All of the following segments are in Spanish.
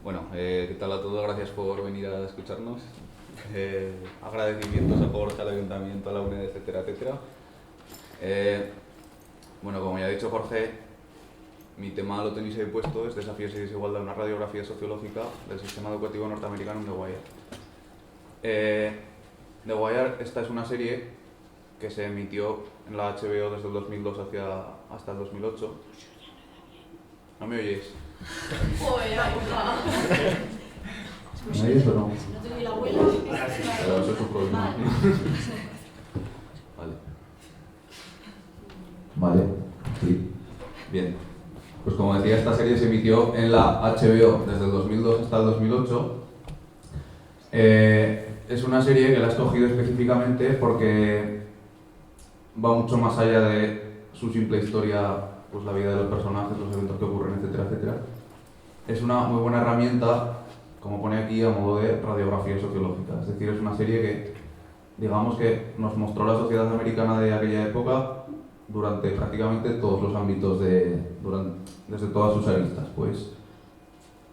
Bueno, ¿qué tal a todos? Gracias por venir a escucharnos. Agradecimientos a Jorge, al Ayuntamiento, a la UNED, etcétera, etcétera. Bueno, como ya ha dicho Jorge, mi tema lo tenéis ahí puesto, es Desafíos y Desigualdad, una radiografía sociológica del sistema educativo norteamericano en The Wire. The Wire, esta es una serie que se emitió en la HBO desde el 2002 hasta el 2008. ¿No me oyéis? Joder, ahí va. ¿Me oyes o no? ¿No te oye la abuela? Pero eso es un problema. Vale, sí. Bien. Pues como decía, esta serie se emitió en la HBO desde el 2002 hasta el 2008. Es una serie que la he escogido específicamente porque va mucho más allá de su simple historia, pues la vida de los personajes, los eventos que ocurren, etcétera, etcétera. Es una muy buena herramienta, como pone aquí, a modo de radiografía sociológica. Es decir, es una serie que, digamos que nos mostró la sociedad americana de aquella época durante prácticamente todos los ámbitos, desde todas sus aristas. Pues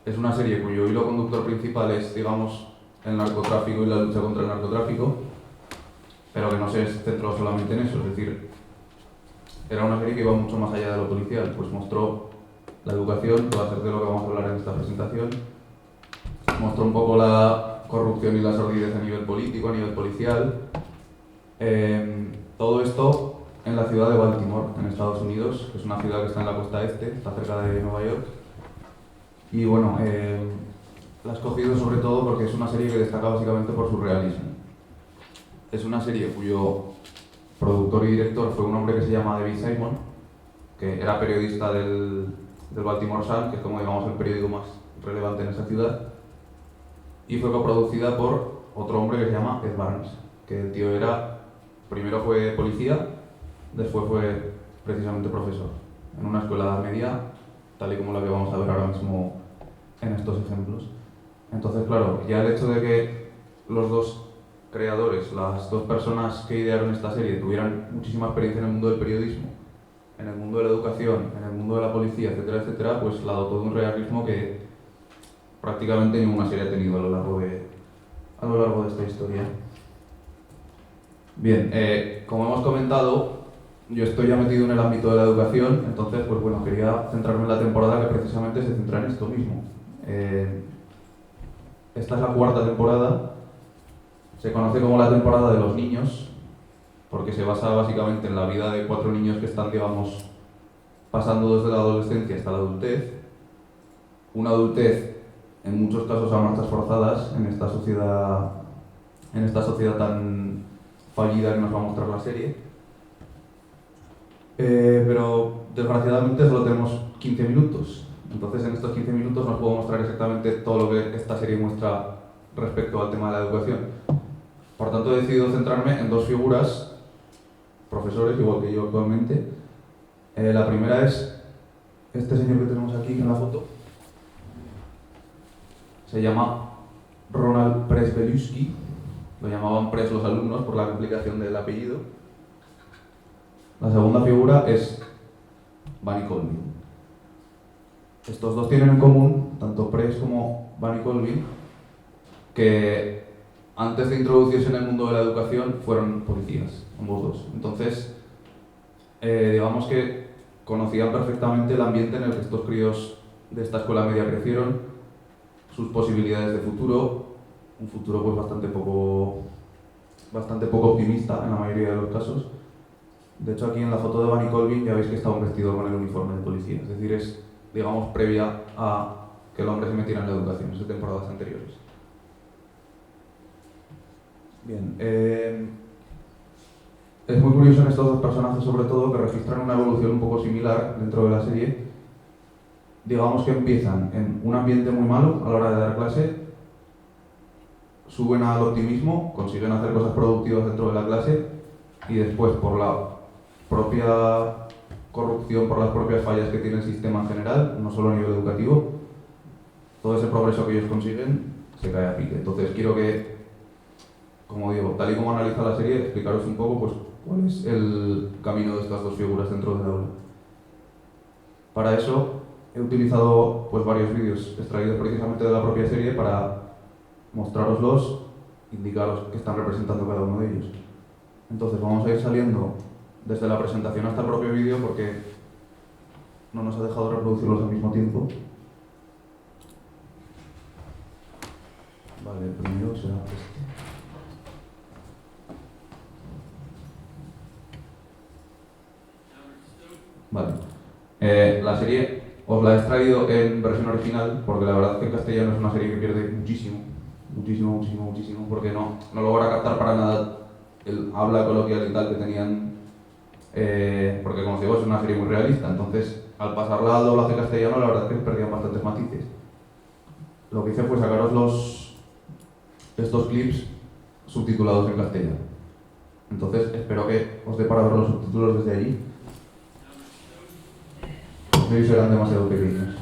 es una serie cuyo hilo conductor principal es, digamos, el narcotráfico y la lucha contra el narcotráfico, pero que no se centró solamente en eso. Es decir, era una serie que iba mucho más allá de lo policial, pues mostró la educación, que va a ser de lo que vamos a hablar en esta presentación, mostró un poco la corrupción y la sordidez a nivel político, a nivel policial. Todo esto en la ciudad de Baltimore, en Estados Unidos, que es una ciudad que está en la costa este, está cerca de Nueva York. Y bueno, la he escogido sobre todo porque es una serie que destaca básicamente por su realismo. Es una serie cuyo productor y director fue un hombre que se llama David Simon, que era periodista del Baltimore Sun, que es como digamos el periódico más relevante en esa ciudad, y fue coproducida por otro hombre que se llama Ed Barnes, que el tío primero fue policía, después fue precisamente profesor en una escuela media, tal y como la que vamos a ver ahora mismo en estos ejemplos. Entonces, claro, ya el hecho de que los dos creadores, las dos personas que idearon esta serie, tuvieran muchísima experiencia en el mundo del periodismo, en el mundo de la educación, en el mundo de la policía, etcétera, etcétera, pues la dotó de un realismo que prácticamente ninguna serie ha tenido a lo largo de esta historia. Bien, como hemos comentado, yo estoy ya metido en el ámbito de la educación, entonces, pues bueno, quería centrarme en la temporada que precisamente se centra en esto mismo. Esta es la cuarta temporada, se conoce como la temporada de los niños, porque se basa básicamente en la vida de 4 niños que están, digamos, pasando desde la adolescencia hasta la adultez. Una adultez, en muchos casos, a marchas forzadas en esta sociedad tan fallida que nos va a mostrar la serie. Pero desgraciadamente solo tenemos 15 minutos. Entonces en estos 15 minutos no os puedo mostrar exactamente todo lo que esta serie muestra respecto al tema de la educación. Por tanto he decidido centrarme en 2 figuras, profesores igual que yo actualmente. La primera es este señor que tenemos aquí en la foto. Se llama Ronald Presbelewski, lo llamaban Pres los alumnos por la complicación del apellido. La segunda figura es Bunny Colvin. Estos dos tienen en común, tanto Pres como Bunny Colvin, que antes de introducirse en el mundo de la educación fueron policías, ambos dos. Entonces, digamos que conocían perfectamente el ambiente en el que estos críos de esta escuela media crecieron, sus posibilidades de futuro, un futuro pues bastante poco optimista en la mayoría de los casos. De hecho, aquí en la foto de Bunny Colvin ya veis que está un vestido con el uniforme de policía, es decir, es, digamos, previa a que el hombre se metiera en la educación, es de temporadas anteriores. Bien, es muy curioso en estos dos personajes, sobre todo, que registran una evolución un poco similar dentro de la serie. Digamos que empiezan en un ambiente muy malo a la hora de dar clase, suben al optimismo, consiguen hacer cosas productivas dentro de la clase y después, por la propia corrupción, por las propias fallas que tiene el sistema en general, no solo a nivel educativo, todo ese progreso que ellos consiguen se cae a pique. Entonces quiero que, como digo, tal y como analiza la serie, explicaros un poco pues, cuál es el camino de estas dos figuras dentro del aula. Para eso he utilizado pues varios vídeos extraídos precisamente de la propia serie para mostraroslos, indicaros que están representando cada uno de ellos. Entonces vamos a ir saliendo desde la presentación hasta el propio vídeo porque no nos ha dejado reproducirlos al mismo tiempo. Vale, el primero será este. Vale. La serie os la he extraído en versión original porque la verdad es que en castellano es una serie que pierde muchísimo, porque no logra captar para nada el habla coloquial y tal que tenían, porque como os digo es una serie muy realista, entonces al pasarla al doblaje castellano la verdad es que perdían bastantes matices. Lo que hice fue sacaros estos clips subtitulados en castellano. Entonces espero que os dé para ver los subtítulos desde allí. Ellos serán demasiado pequeños.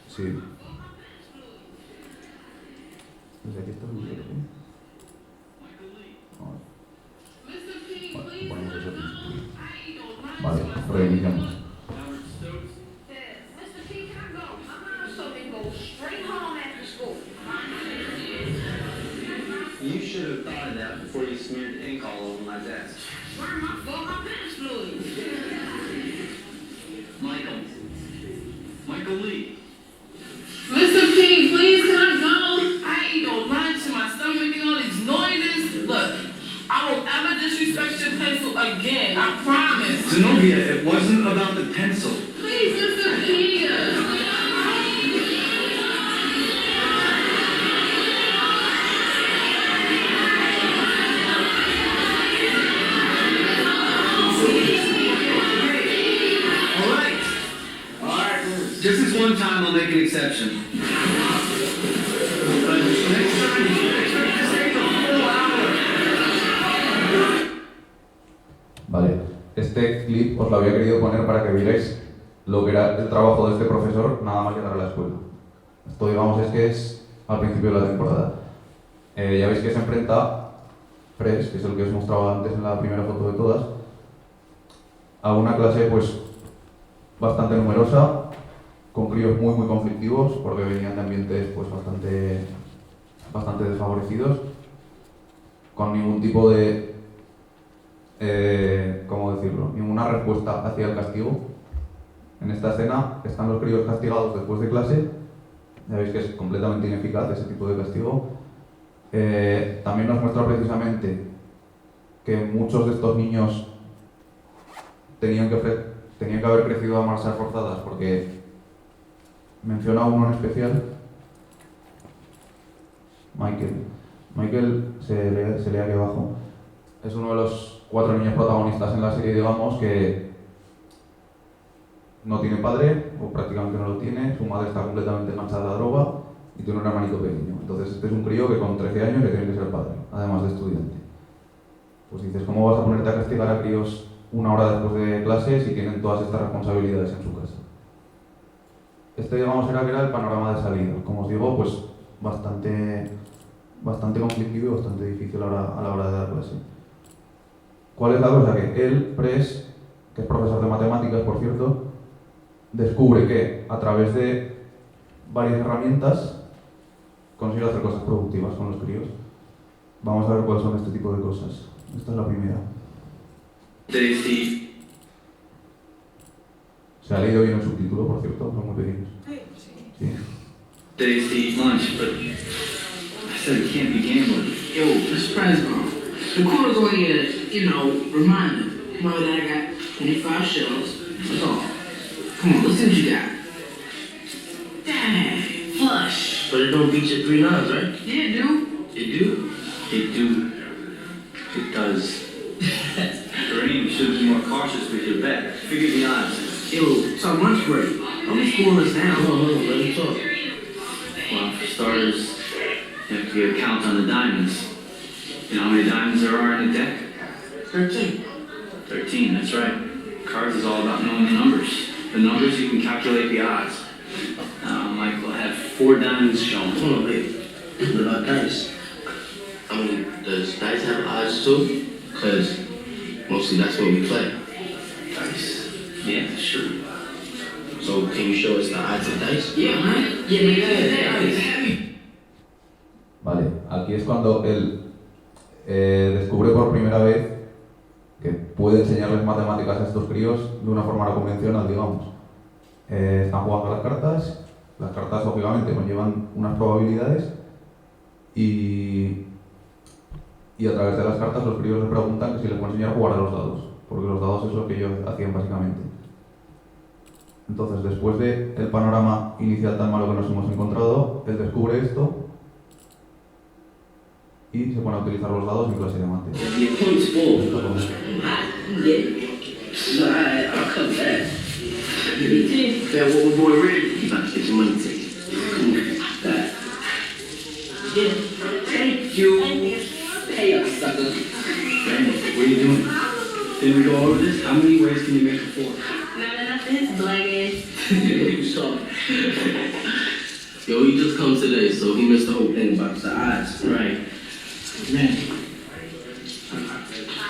Sí. Desde aquí está el vídeo, ¿sí? Vale, ponemos eso aquí. Vale, reiniciamos. You should have thought of that before you smeared ink all over my desk. Where's my fault? My pants fluid. Michael Lee. Mr. King, please can I go? I ain't no lunch and my stomach making all these noises. Look, I won't ever disrespect your pencil again. I promise. Zenobia, it wasn't about the pencil. Please, Mr. King. Just this one time, I'll make an exception. But next time, you should expect to stay the whole hour. Vale, este clip os lo había querido poner para que vierais lo que era el trabajo de este profesor nada más llegar a la escuela. Esto digamos es que es al principio de la temporada. Ya veis que se enfrenta Press, que es el que os mostraba antes en la primera foto de todas, a una clase pues bastante numerosa, con críos muy conflictivos porque venían de ambientes pues bastante desfavorecidos, con ningún tipo de ¿cómo decirlo? Ninguna respuesta hacia el castigo. En esta escena están los críos castigados después de clase. Ya veis que es completamente ineficaz ese tipo de castigo. También nos muestra precisamente que muchos de estos niños tenían que haber crecido a marchas forzadas porque menciona uno en especial, Michael se lee aquí abajo. Es uno de los 4 niños protagonistas en la serie, digamos, que no tiene padre, o prácticamente no lo tiene, su madre está completamente enganchada a la droga y tiene un hermanito pequeño. Entonces este es un crío que con 13 años le tiene que ser padre, además de estudiante. Pues dices, ¿cómo vas a ponerte a castigar a críos una hora después de clase si tienen todas estas responsabilidades en su casa? Este, digamos, era el panorama de salida. Como os digo, pues bastante conflictivo y bastante difícil a la hora de dar clase. ¿Cuál es la cosa? Que él, Press, que es profesor de matemáticas, por cierto, descubre que a través de varias herramientas consigue hacer cosas productivas con los críos. Vamos a ver cuáles son este tipo de cosas. Esta es la primera. Daisy. Se ha leído bien el subtítulo, por cierto, son muy pequeños. Sí. Daisy lunch, but I said it can't be gambling. Yo, Mr. President, the quarter go ahead, remind them, that I got 25 shells. That's all. Come on, let's see what you got. Dang, flush. But it don't beat your 3 9s, right? Yeah, it do. It do? It do. It does. Kareem, you should be more cautious with your bet. Figure the odds. Yo, it's our lunch break. Don't be schooling us down. Hold on, let me talk. Well, for starters, you have to get a count on the diamonds. You know how many diamonds there are in the deck? 13. 13, that's right. Cards is all about knowing the numbers. The numbers, you can calculate the odds. Mike will have 4 diamonds shown. Hold on, babe. What about dice? I mean, does dice have odds too? Because mostly that's what we play. Dice. Yeah, sure. So can you show us the odds of dice? Yeah, man. Yeah. Vale, aquí es cuando él descubre por primera vez que puede enseñarles matemáticas a estos críos de una forma no convencional, digamos. Están jugando a las cartas lógicamente conllevan unas probabilidades y a través de las cartas los críos les preguntan que si les pueden enseñar a jugar a los dados, porque los dados es lo que ellos hacían básicamente. Entonces, después del panorama inicial tan malo que nos hemos encontrado, él descubre esto y se pone a utilizar los dados en clase de mate. The opponent's full. I'll come back. Yeah, what boy ready? He's about to get your money taken. Yeah. Thank you. Pay up, sucker. Brandon, what are you doing? Didn't we go over this? How many ways can you make a four? Not enough this blackhead. You saw. Yo, he just comes today, so he missed the whole thing about the odds. Right. Man.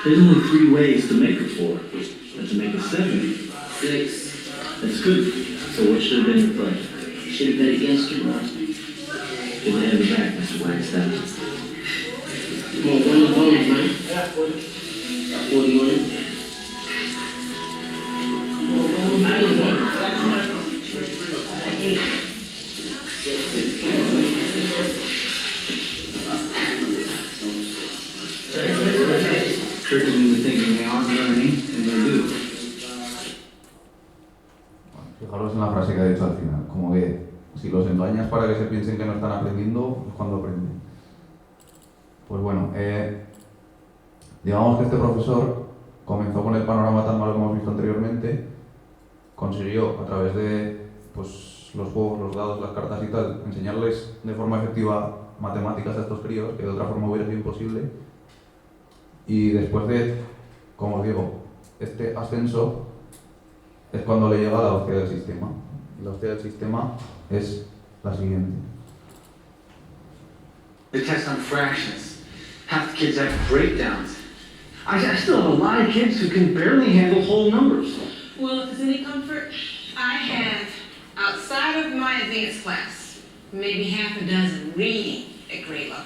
There's only 3 ways to make a 4. And to make a 7. 6. That's good. So what should have been your play? Should have bet against you, Ron. Get the heavy back, Mr. Wagstaff. Come on, run the bones, man. What do you want? Trickers into thinking they aren't learning, and they do. Fijaros en la frase que ha dicho al final, como que si los engañas para que se piensen que no están aprendiendo, es cuando aprenden. Pues bueno, digamos que este profesor comenzó con el panorama tan malo que hemos visto anteriormente, consiguió a través de pues, los juegos, los dados, las cartas y tal, enseñarles de forma efectiva matemáticas a estos críos, que de otra forma hubiera sido imposible, y después de, como os digo, este ascenso, es cuando le llega la hostia del sistema. Y la hostia del sistema es la siguiente. The test on fractions. Half the kids have breakdowns. I still have a lot of kids who can barely handle whole numbers. Well, if it's any comfort, I have, outside of my advanced class, maybe half a dozen reading at grade level.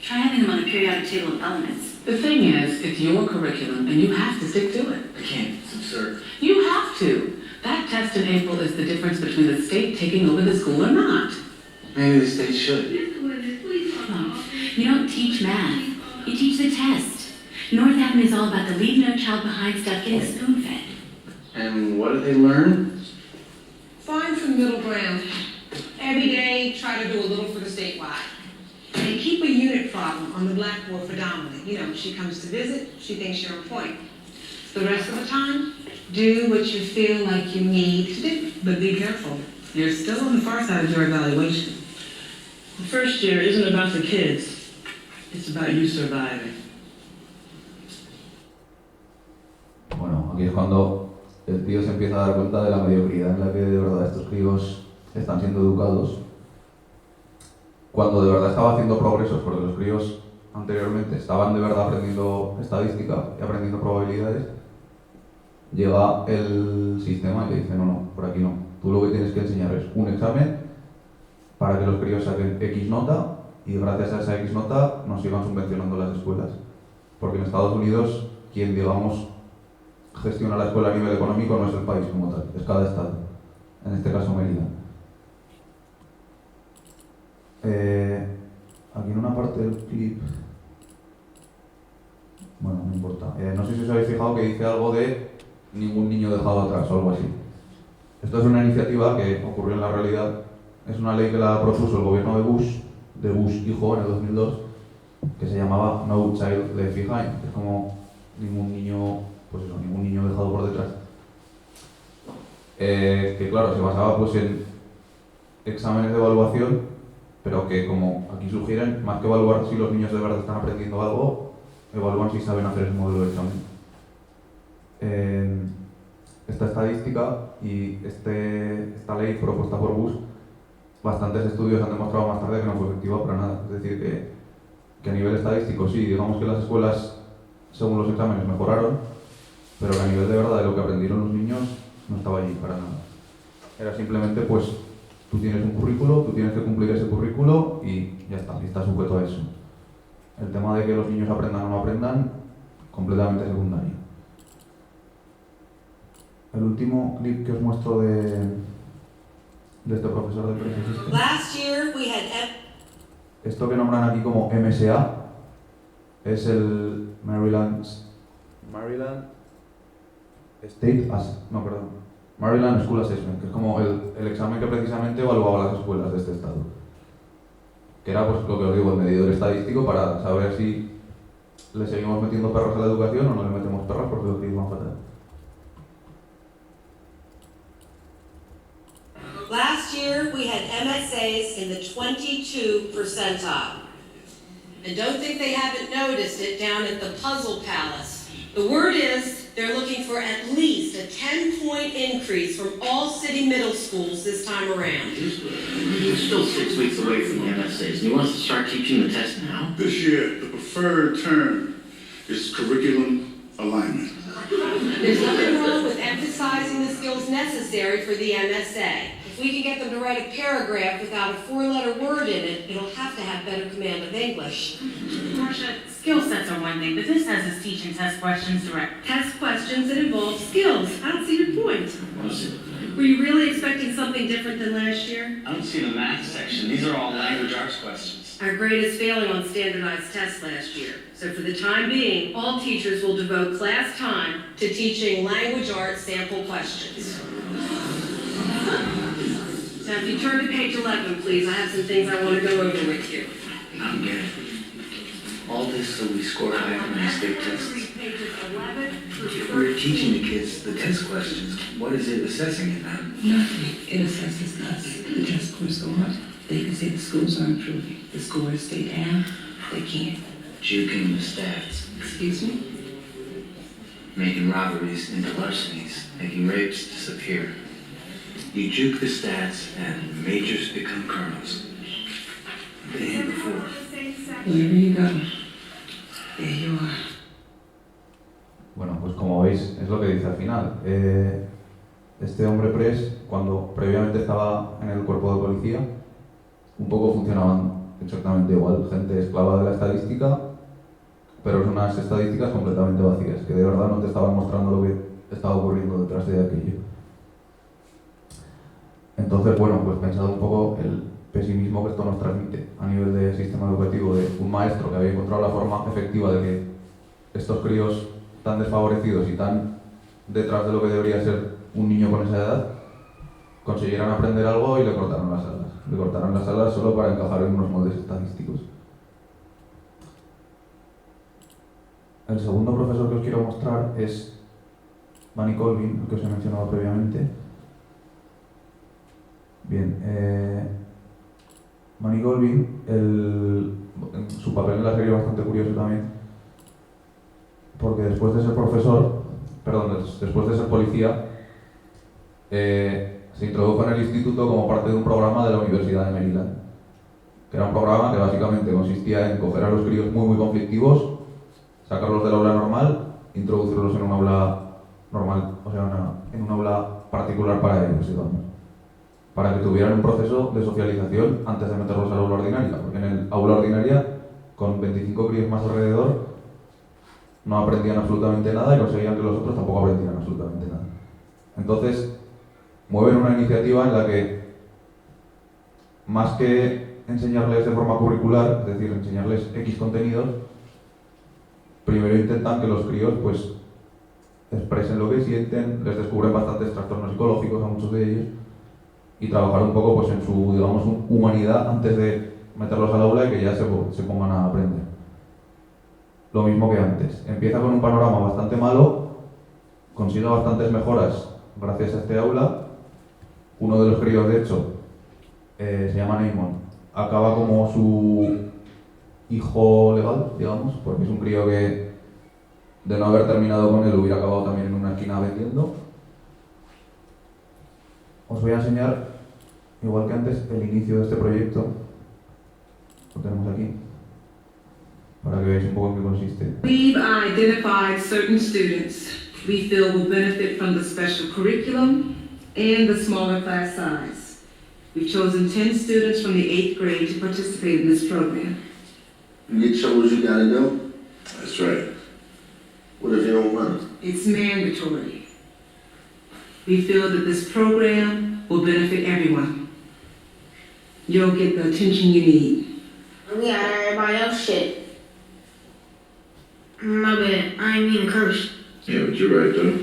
Try having them on a periodic table of elements. The thing is, it's your curriculum and you have to stick to it. I can't. It's absurd. You have to. That test in April is the difference between the state taking over the school or not. Maybe the state should. You don't teach math. You teach the test. Northampton is all about the leave no child behind stuff getting spoon-fed. And what do they learn? Find some middle ground. Every day, try to do a little for the statewide. And keep a unit problem on the blackboard for Dominic. You know, she comes to visit, she thinks you're important. The rest of the time, do what you feel like you need to do. But be careful. You're still on the far side of your evaluation. The first year isn't about the kids. It's about you surviving. Bueno, aquí es cuando el tío se empieza a dar cuenta de la mediocridad en la que de verdad estos críos están siendo educados. Cuando de verdad estaba haciendo progresos, porque los críos anteriormente estaban de verdad aprendiendo estadística y aprendiendo probabilidades, llega el sistema y le dice, no, por aquí no. Tú lo que tienes que enseñar es un examen para que los críos saquen X nota y gracias a esa X nota nos sigan subvencionando las escuelas. Porque en Estados Unidos, quien digamos gestiona la escuela a nivel económico no es el país como tal, es cada estado, en este caso Mérida. Aquí en una parte del clip, bueno, no importa, no sé si os habéis fijado que dice algo de ningún niño dejado atrás o algo así. Esto es una iniciativa que ocurrió en la realidad, es una ley que la propuso el gobierno de Bush hijo en el 2002, que se llamaba No Child Left Behind, que es como ningún niño, pues eso, ningún niño dejado por detrás. Que claro, se basaba pues en exámenes de evaluación, pero que como aquí sugieren, más que evaluar si los niños de verdad están aprendiendo algo, evalúan si saben hacer ese modelo de examen. Esta estadística y esta ley propuesta por Bush, bastantes estudios han demostrado más tarde que no fue efectiva para nada. Es decir, que que a nivel estadístico sí, digamos que las escuelas, según los exámenes, mejoraron, pero que a nivel de verdad de lo que aprendieron los niños no estaba allí para nada. Era simplemente, pues, tú tienes un currículo, tú tienes que cumplir ese currículo y ya está, y estás sujeto a eso. El tema de que los niños aprendan o no aprendan, completamente secundario. El último clip que os muestro de este profesor de Pre-System. Last year we had Esto que nombran aquí como MSA es el Maryland School Assessment, que es como el examen que precisamente evaluaba las escuelas de este estado. Que era, pues, lo que os digo, el medidor estadístico para saber si le seguimos metiendo perros a la educación o no le metemos perros porque los que van fatal. Last year, we had MSAs in the 22 percentile. And don't think they haven't noticed it down at the Puzzle Palace. The word is they're looking for at least a 10-point increase from all city middle schools this time around. He's still 6 weeks away from the MSAs, and he wants to start teaching the test now. This year, the preferred term is curriculum alignment. There's nothing wrong with emphasizing the skills necessary for the MSA. If we can get them to write a paragraph without a 4-letter word in it, it'll have to have better command of English. Marcia, skill sets are one thing, but this has us teaching test questions direct. Test questions that involve skills. I don't see your point. Were you really expecting something different than last year? I don't see the math section. These are all language arts questions. Our grade is failing on standardized tests last year. So for the time being, all teachers will devote class time To teaching language arts sample questions. Now, if you turn to page 11, please, I have some things I want to go over with you. I'm getting it. All this so we score high on the state tests. Pages 11 through If we're teaching the kids the test questions, what is it assessing it on? Nothing. It assesses us. The test scores go up. They can say the schools are improving. The scores stay down. They can't. Juking the stats, Excuse me? making robberies into larcenies, making rapes disappear. You juke the stats and majors become colonels. Been here before. Wherever you go, there you are. Bueno, pues como veis, es lo que dice al final. Este hombre Press, cuando previamente estaba en el cuerpo de policía, un poco funcionaban exactamente igual. Gente esclava de la estadística, pero son unas estadísticas completamente vacías, que de verdad no te estaban mostrando lo que estaba ocurriendo detrás de aquello. Entonces, bueno, pues pensado un poco el pesimismo que esto nos transmite a nivel de sistema educativo, de un maestro que había encontrado la forma efectiva de que estos críos tan desfavorecidos y tan detrás de lo que debería ser un niño con esa edad consiguieran aprender algo y le cortaron las alas. Le cortaron las alas solo para encajar en unos moldes estadísticos. El segundo profesor que os quiero mostrar es Manny Colvin, el que os he mencionado previamente. Bien, Manny Colvin, su papel en la serie es bastante curioso también, porque después de ser policía, se introdujo en el instituto como parte de un programa de la Universidad de Maryland, que era un programa que básicamente consistía en coger a los críos muy conflictivos, sacarlos del aula normal, introducirlos en un aula normal, o sea, en un aula particular para ellos, digamos, para que tuvieran un proceso de socialización antes de meterlos al aula ordinaria, porque en el aula ordinaria, con 25 críos más alrededor, no aprendían absolutamente nada y conseguían que los otros tampoco aprendieran absolutamente nada. Entonces, mueven una iniciativa en la que, más que enseñarles de forma curricular, es decir, enseñarles X contenidos, primero intentan que los críos pues expresen lo que sienten, les descubren bastantes trastornos psicológicos a muchos de ellos y trabajar un poco pues en su, digamos, humanidad antes de meterlos al aula y que ya se pongan a aprender. Lo mismo que antes. Empieza con un panorama bastante malo, consigue bastantes mejoras gracias a este aula. Uno de los críos, de hecho, se llama Neymon, acaba como su hijo legal, digamos, porque es un crío que de no haber terminado con él hubiera acabado también en una esquina vendiendo. Os voy a enseñar, igual que antes, el inicio de este proyecto. Lo tenemos aquí. veáis un poco en qué consiste. We've identified certain students we feel will benefit from the special curriculum and the smaller class size. We've chosen 10 students from the 8th grade to participate in this program. You get chose, you gotta go. That's right. What if you don't want it? It's mandatory. We feel that this program will benefit everyone. You'll get the attention you need. We got everybody else shit. My bad, I ain't mean to curse. Yeah, but you're right, though.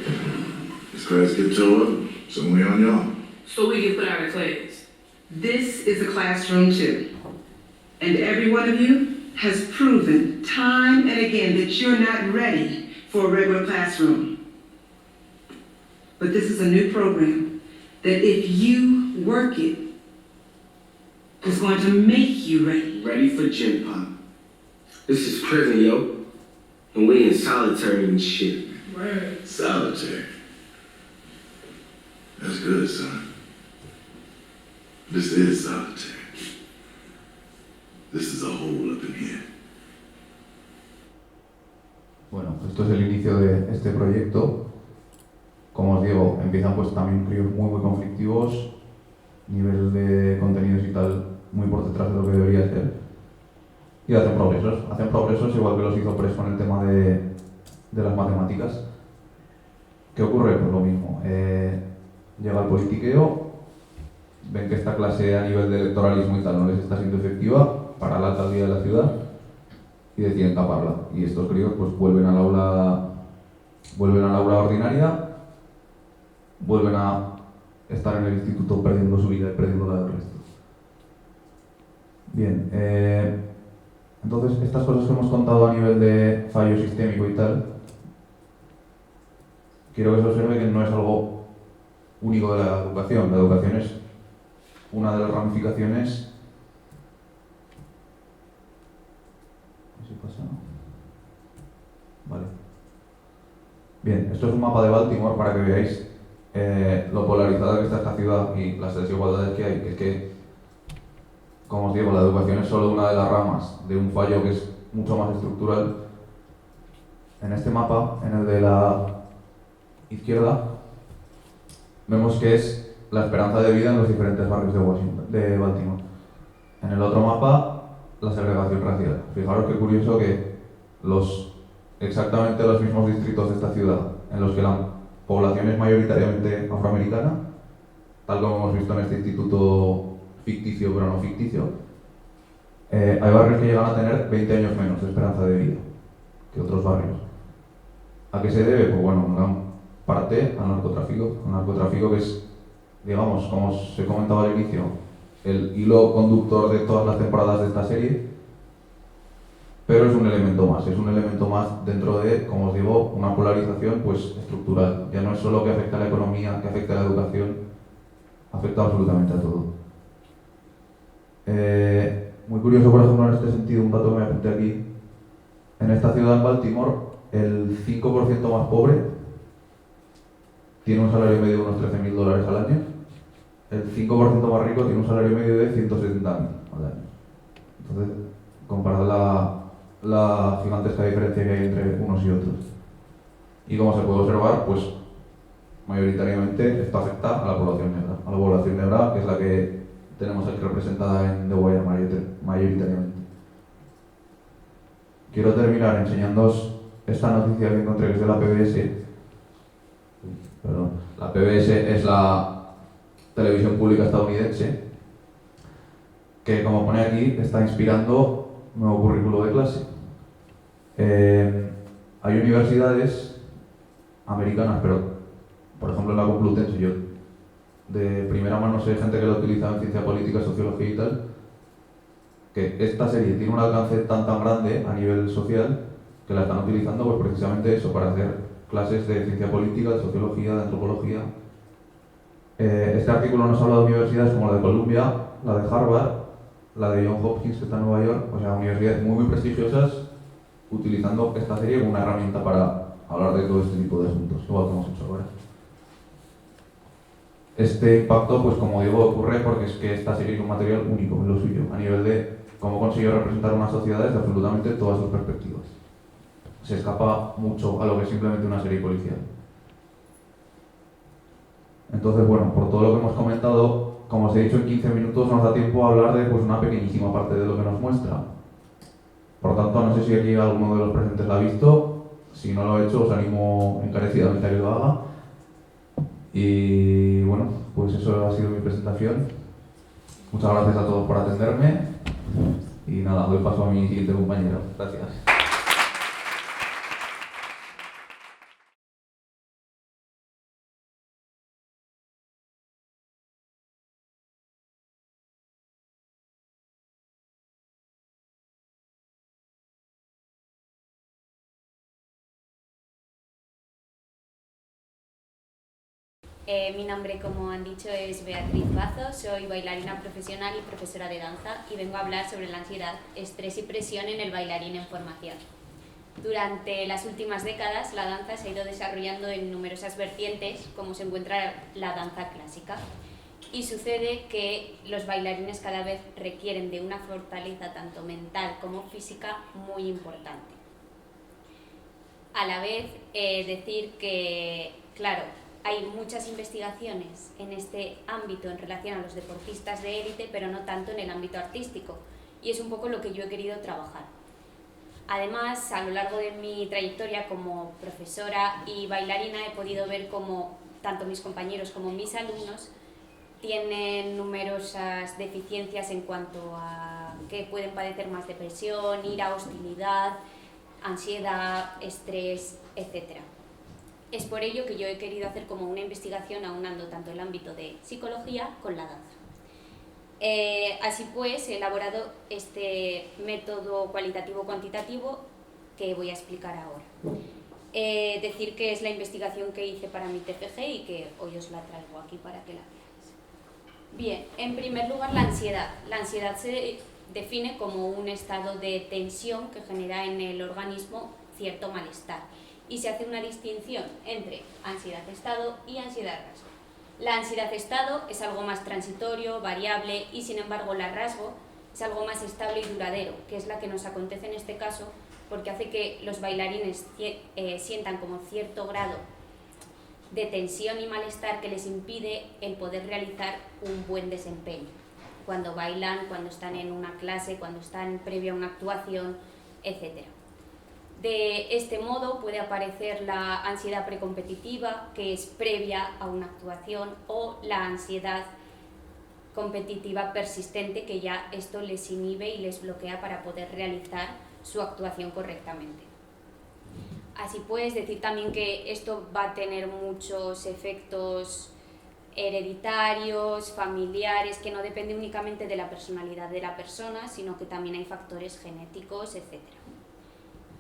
This class get tore up, so we on y'all. So we get put out of class. This is a classroom too. And every one of you has proven time and again that you're not ready for a regular classroom. But this is a new program that if you work it, is going to make you ready. Ready for gym pop. This is prison, yo. And we in solitary and shit. Word. Solitary. That's good, son. This is solitary. This is a hole up in here. Bueno, esto es el inicio de este proyecto. Como os digo, empiezan pues también críos muy conflictivos, nivel de contenidos y tal muy por detrás de lo que debería ser. Y hacen progresos igual que los hizo Press con el tema de las matemáticas. ¿Qué ocurre? Pues lo mismo. Llega el politiqueo, ven que esta clase a nivel de electoralismo y tal no les está siendo efectiva para la alcaldía de la ciudad y deciden taparla. Y estos críos pues vuelven al aula ordinaria, vuelven a estar en el instituto perdiendo su vida y perdiendo la del resto. Bien, entonces estas cosas que hemos contado a nivel de fallo sistémico y tal, quiero que se observe que no es algo único de la educación. La educación es una de las ramificaciones. ¿Qué pasa? Vale. Bien, esto es un mapa de Baltimore para que veáis lo polarizada que está esta ciudad y las desigualdades que hay. Es que, como os digo, la educación es solo una de las ramas de un fallo que es mucho más estructural. En este mapa, en el de la izquierda, vemos que es la esperanza de vida en los diferentes barrios de Baltimore. En el otro mapa, la segregación racial. Fijaros qué curioso que exactamente los mismos distritos de esta ciudad, en los que la población es mayoritariamente afroamericana, tal como hemos visto en este instituto ficticio pero no ficticio, hay barrios que llegan a tener 20 años menos de esperanza de vida que otros barrios. ¿A qué se debe? Pues bueno, en gran parte al narcotráfico. El narcotráfico que es, digamos, como os he comentado al inicio, el hilo conductor de todas las temporadas de esta serie, pero es un elemento más dentro de, como os digo, una polarización pues estructural. Ya no es solo que afecta a la economía, que afecta a la educación, afecta absolutamente a todo. Muy curioso, por ejemplo, en este sentido, un dato que me apunté aquí. En esta ciudad, en Baltimore, el 5% más pobre tiene un salario medio de unos $13.000 al año. El 5% más rico tiene un salario medio de $170.000 al año. Entonces, comparad la gigantesca diferencia que hay entre unos y otros. Y como se puede observar, pues mayoritariamente esto afecta a la población negra. A la población negra, que es la que tenemos aquí representada en The Wire mayoritariamente. Quiero terminar enseñándoos esta noticia que encontré, que es de la PBS. Perdón. La PBS es la televisión pública estadounidense, que como pone aquí, está inspirando un nuevo currículo de clase. Hay universidades americanas, pero por ejemplo en la Complutense, yo de primera mano sé gente que la utiliza en ciencia política, sociología y tal, que esta serie tiene un alcance tan grande a nivel social que la están utilizando pues precisamente eso, para hacer clases de ciencia política, de sociología, de antropología. Este artículo nos habla de universidades como la de Columbia, la de Harvard, la de Johns Hopkins, que está en Nueva York, o sea, universidades muy prestigiosas, utilizando esta serie como una herramienta para hablar de todo este tipo de asuntos, igual que hemos hecho ahora. Este impacto, pues como digo, ocurre porque es que esta serie es un material único en lo suyo, a nivel de cómo consiguió representar una sociedad desde absolutamente todas sus perspectivas. Se escapa mucho a lo que es simplemente una serie policial. Entonces, bueno, por todo lo que hemos comentado, como os he dicho, en 15 minutos nos da tiempo a hablar de pues, una pequeñísima parte de lo que nos muestra. Por tanto, no sé si aquí alguno de los presentes la ha visto. Si no lo ha hecho, os animo encarecidamente a que lo haga. Y bueno, pues eso ha sido mi presentación. Muchas gracias a todos por atenderme. Y nada, doy paso a mi siguiente compañero. Gracias. Mi nombre, como han dicho, es Beatriz Bazo, soy bailarina profesional y profesora de danza y vengo a hablar sobre la ansiedad, estrés y presión en el bailarín en formación. Durante las últimas décadas, la danza se ha ido desarrollando en numerosas vertientes, como se encuentra la danza clásica, y sucede que los bailarines cada vez requieren de una fortaleza tanto mental como física muy importante. A la vez, decir que, claro, hay muchas investigaciones en este ámbito en relación a los deportistas de élite, pero no tanto en el ámbito artístico, y es un poco lo que yo he querido trabajar. Además, a lo largo de mi trayectoria como profesora y bailarina he podido ver cómo tanto mis compañeros como mis alumnos tienen numerosas deficiencias en cuanto a que pueden padecer más depresión, ira, hostilidad, ansiedad, estrés, etc. Es por ello que yo he querido hacer como una investigación aunando tanto el ámbito de psicología con la danza. Así pues, he elaborado este método cualitativo-cuantitativo que voy a explicar ahora. Decir que es la investigación que hice para mi TFG y que hoy os la traigo aquí para que la veáis. Bien, en primer lugar, la ansiedad. La ansiedad se define como un estado de tensión que genera en el organismo cierto malestar. Y se hace una distinción entre ansiedad-estado y ansiedad-rasgo. La ansiedad-estado es algo más transitorio, variable, y sin embargo la rasgo es algo más estable y duradero, que es la que nos acontece en este caso, porque hace que los bailarines sientan como cierto grado de tensión y malestar que les impide el poder realizar un buen desempeño. Cuando bailan, cuando están en una clase, cuando están previo a una actuación, etc. De este modo puede aparecer la ansiedad precompetitiva, que es previa a una actuación, o la ansiedad competitiva persistente, que ya esto les inhibe y les bloquea para poder realizar su actuación correctamente. Así pues, decir también que esto va a tener muchos efectos hereditarios, familiares, que no depende únicamente de la personalidad de la persona, sino que también hay factores genéticos, etc.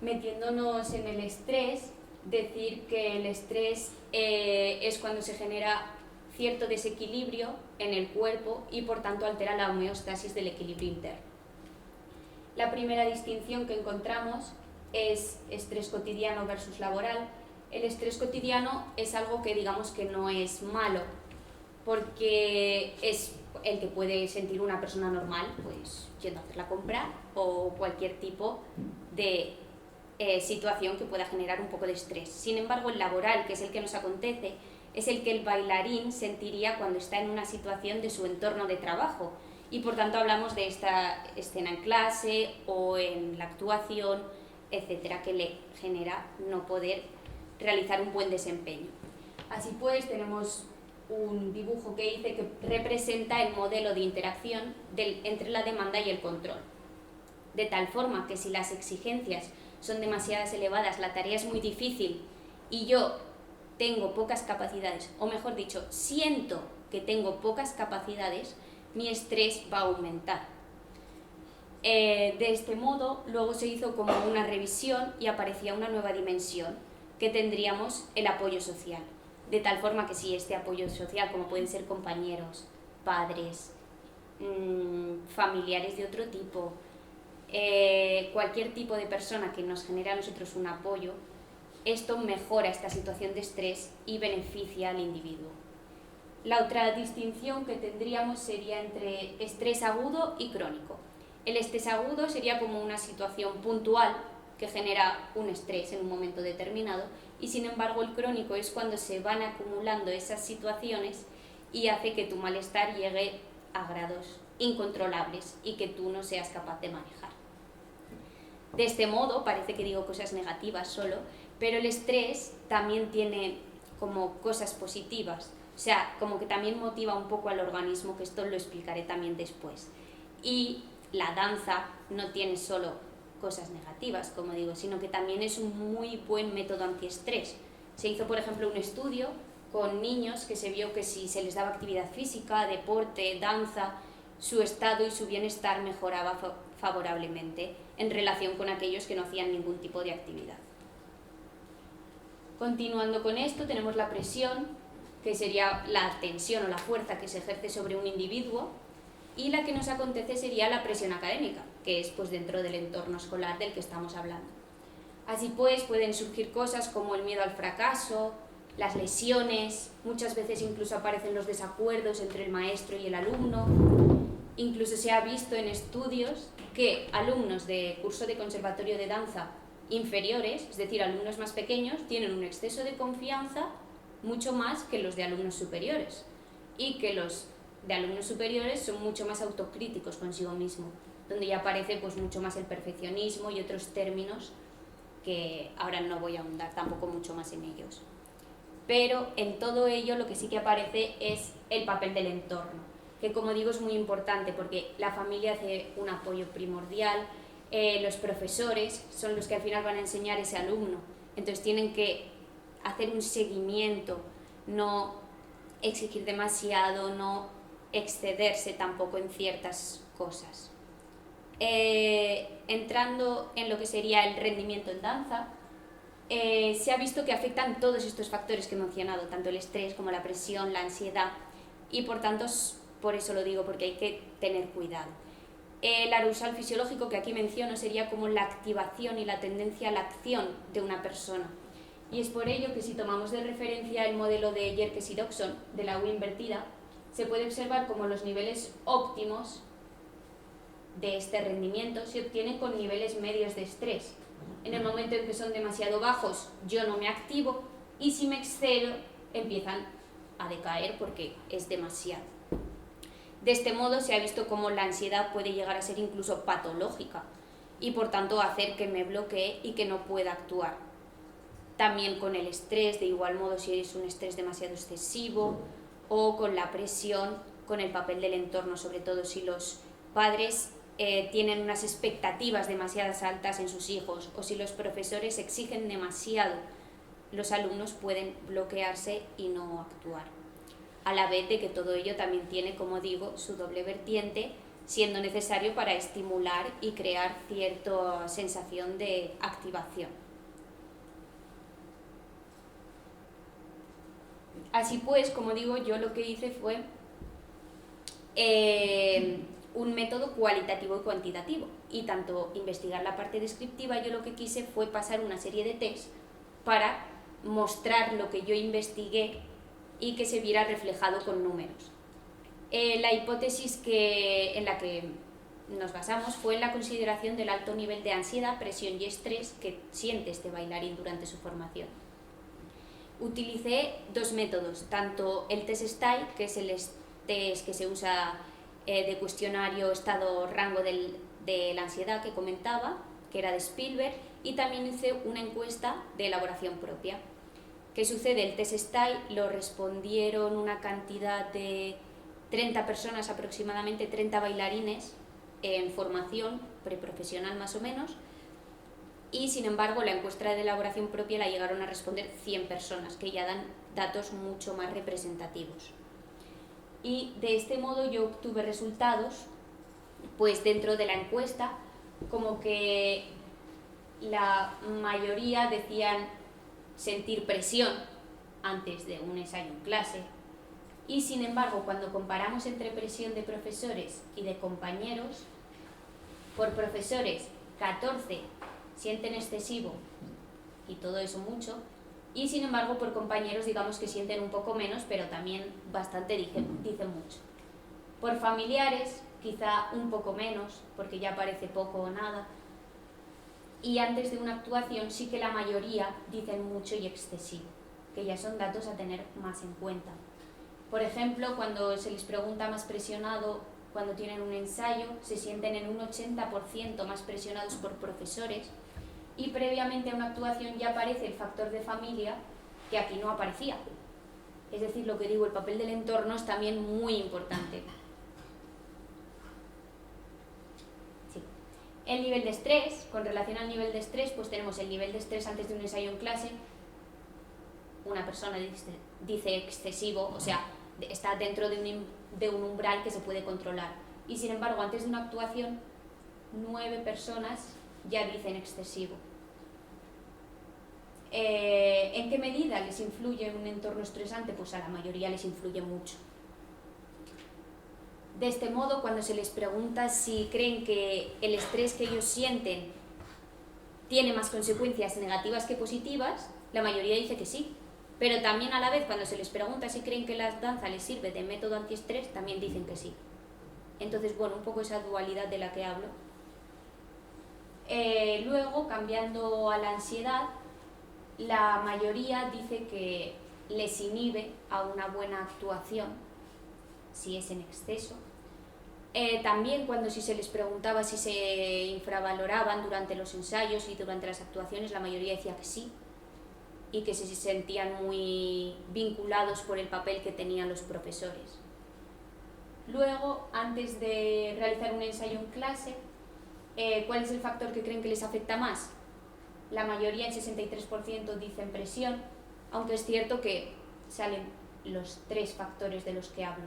Metiéndonos en el estrés, decir que el estrés es cuando se genera cierto desequilibrio en el cuerpo y por tanto altera la homeostasis del equilibrio interno. La primera distinción que encontramos es estrés cotidiano versus laboral. El estrés cotidiano es algo que digamos que no es malo, porque es el que puede sentir una persona normal, pues yendo a hacer la compra o cualquier tipo de situación que pueda generar un poco de estrés. Sin embargo, el laboral, que es el que nos acontece, es el que el bailarín sentiría cuando está en una situación de su entorno de trabajo, y por tanto hablamos de esta escena en clase o en la actuación, etcétera, que le genera no poder realizar un buen desempeño. Así pues, tenemos un dibujo que hice que representa el modelo de interacción entre la demanda y el control, de tal forma que si las exigencias son demasiadas elevadas, la tarea es muy difícil y yo tengo pocas capacidades, o mejor dicho, siento que tengo pocas capacidades, mi estrés va a aumentar. De este modo, luego se hizo como una revisión y aparecía una nueva dimensión, que tendríamos el apoyo social. De tal forma que si este apoyo social, como pueden ser compañeros, padres, familiares de otro tipo, cualquier tipo de persona que nos genere a nosotros un apoyo, esto mejora esta situación de estrés y beneficia al individuo. La otra distinción que tendríamos sería entre estrés agudo y crónico. El estrés agudo sería como una situación puntual que genera un estrés en un momento determinado, y sin embargo el crónico es cuando se van acumulando esas situaciones y hace que tu malestar llegue a grados incontrolables y que tú no seas capaz de manejar. De este modo, parece que digo cosas negativas solo, pero el estrés también tiene como cosas positivas, o sea, como que también motiva un poco al organismo, que esto lo explicaré también después. Y la danza no tiene solo cosas negativas, como digo, sino que también es un muy buen método antiestrés. Se hizo, por ejemplo, un estudio con niños que se vio que si se les daba actividad física, deporte, danza, su estado y su bienestar mejoraba favorablemente en relación con aquellos que no hacían ningún tipo de actividad. Continuando con esto, tenemos la presión, que sería la tensión o la fuerza que se ejerce sobre un individuo, y la que nos acontece sería la presión académica, que es pues dentro del entorno escolar del que estamos hablando. Así pues, pueden surgir cosas como el miedo al fracaso, las lesiones, muchas veces incluso aparecen los desacuerdos entre el maestro y el alumno. Incluso se ha visto en estudios que alumnos de curso de conservatorio de danza inferiores, es decir, alumnos más pequeños, tienen un exceso de confianza mucho más que los de alumnos superiores, y que los de alumnos superiores son mucho más autocríticos consigo mismo, donde ya aparece pues mucho más el perfeccionismo y otros términos que ahora no voy a ahondar tampoco mucho más en ellos. Pero en todo ello lo que sí que aparece es el papel del entorno, que como digo es muy importante porque la familia hace un apoyo primordial, los profesores son los que al final van a enseñar a ese alumno, entonces tienen que hacer un seguimiento, no exigir demasiado, no excederse tampoco en ciertas cosas. Entrando en lo que sería el rendimiento en danza, se ha visto que afectan todos estos factores que he mencionado, tanto el estrés como la presión, la ansiedad, y por tanto, por eso lo digo, porque hay que tener cuidado. El arousal fisiológico que aquí menciono sería como la activación y la tendencia a la acción de una persona. Y es por ello que si tomamos de referencia el modelo de Yerkes y Dodson de la U invertida, se puede observar como los niveles óptimos de este rendimiento se obtienen con niveles medios de estrés. En el momento en que son demasiado bajos, yo no me activo, y si me excedo, empiezan a decaer porque es demasiado. De este modo se ha visto cómo la ansiedad puede llegar a ser incluso patológica y por tanto hacer que me bloquee y que no pueda actuar. También con el estrés, de igual modo si es un estrés demasiado excesivo, o con la presión, con el papel del entorno, sobre todo si los padres tienen unas expectativas demasiado altas en sus hijos, o si los profesores exigen demasiado, los alumnos pueden bloquearse y no actuar. A la vez de que todo ello también tiene, como digo, su doble vertiente, siendo necesario para estimular y crear cierta sensación de activación. Así pues, como digo, yo lo que hice fue un método cualitativo y cuantitativo, y tanto investigar la parte descriptiva, yo lo que quise fue pasar una serie de tests para mostrar lo que yo investigué y que se viera reflejado con números. La hipótesis en la que nos basamos fue en la consideración del alto nivel de ansiedad, presión y estrés que siente este bailarín durante su formación. Utilicé dos métodos, tanto el test STAI, que es el test que se usa de cuestionario estado-rango de la ansiedad que comentaba, que era de Spielberg, y también hice una encuesta de elaboración propia. ¿Qué sucede? El test STAI lo respondieron una cantidad de 30 personas, aproximadamente 30 bailarines en formación preprofesional más o menos, y sin embargo la encuesta de elaboración propia la llegaron a responder 100 personas, que ya dan datos mucho más representativos. Y de este modo yo obtuve resultados, pues dentro de la encuesta, como que la mayoría decían sentir presión antes de un ensayo en clase, y sin embargo cuando comparamos entre presión de profesores y de compañeros, por profesores 14 sienten excesivo y todo eso mucho, y sin embargo por compañeros digamos que sienten un poco menos, pero también bastante dicen mucho. Por familiares, quizá un poco menos, porque ya parece poco o nada. Y antes de una actuación sí que la mayoría dicen mucho y excesivo, que ya son datos a tener más en cuenta. Por ejemplo, cuando se les pregunta más presionado, cuando tienen un ensayo, se sienten en un 80% más presionados por profesores, y previamente a una actuación ya aparece el factor de familia, que aquí no aparecía. Es decir, lo que digo, el papel del entorno es también muy importante. Sí. El nivel de estrés, con relación al nivel de estrés, pues tenemos el nivel de estrés antes de un ensayo en clase. Una persona dice excesivo, o sea, está dentro de un umbral que se puede controlar. Y sin embargo, antes de una actuación, 9 personas ya dicen excesivo. ¿En qué medida les influye un entorno estresante? Pues a la mayoría les influye mucho. De este modo, cuando se les pregunta si creen que el estrés que ellos sienten tiene más consecuencias negativas que positivas, la mayoría dice que sí. Pero también a la vez, cuando se les pregunta si creen que la danza les sirve de método antiestrés, también dicen que sí. Entonces, bueno, un poco esa dualidad de la que hablo. Luego, cambiando a la ansiedad, la mayoría dice que les inhibe a una buena actuación, si es en exceso. También cuando si se les preguntaba si se infravaloraban durante los ensayos y durante las actuaciones, la mayoría decía que sí, y que se sentían muy vinculados por el papel que tenían los profesores. Luego, antes de realizar un ensayo en clase, ¿cuál es el factor que creen que les afecta más? La mayoría, el 63%, dicen presión, aunque es cierto que salen los 3 factores de los que hablo.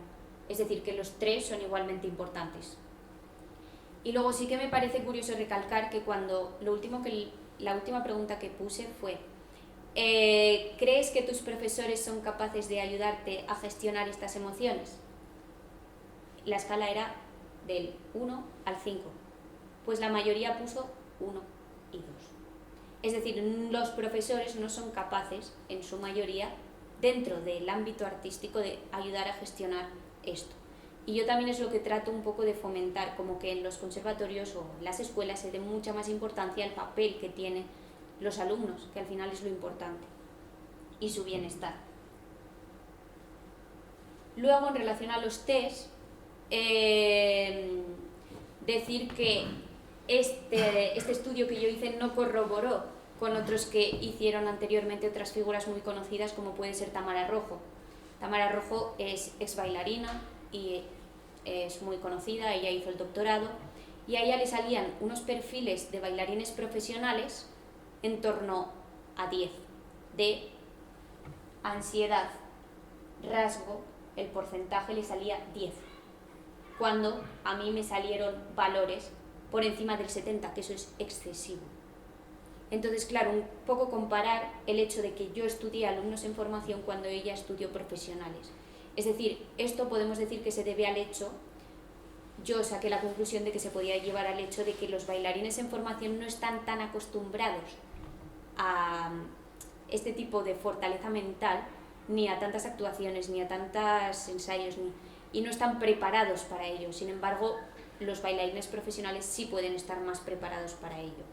Es decir, que los 3 son igualmente importantes. Y luego sí que me parece curioso recalcar que la última pregunta que puse fue: ¿crees que tus profesores son capaces de ayudarte a gestionar estas emociones? La escala era del 1 al 5, pues la mayoría puso 1 y 2. Es decir, los profesores no son capaces, en su mayoría, dentro del ámbito artístico, de ayudar a gestionar esto. Y yo también es lo que trato un poco de fomentar, como que en los conservatorios o en las escuelas se dé mucha más importancia al papel que tienen los alumnos, que al final es lo importante, y su bienestar. Luego, en relación a los test, decir que este estudio que yo hice no corroboró con otros que hicieron anteriormente otras figuras muy conocidas, como puede ser Tamara Rojo. Tamara Rojo es ex bailarina y es muy conocida, ella hizo el doctorado, y a ella le salían unos perfiles de bailarines profesionales en torno a 10, de ansiedad, rasgo, el porcentaje le salía 10, cuando a mí me salieron valores por encima del 70, que eso es excesivo. Entonces, claro, un poco comparar el hecho de que yo estudié alumnos en formación cuando ella estudió profesionales. Es decir, esto podemos decir que se debe al hecho, yo saqué la conclusión de que se podía llevar al hecho de que los bailarines en formación no están tan acostumbrados a este tipo de fortaleza mental, ni a tantas actuaciones, ni a tantos ensayos, y no están preparados para ello. Sin embargo, los bailarines profesionales sí pueden estar más preparados para ello.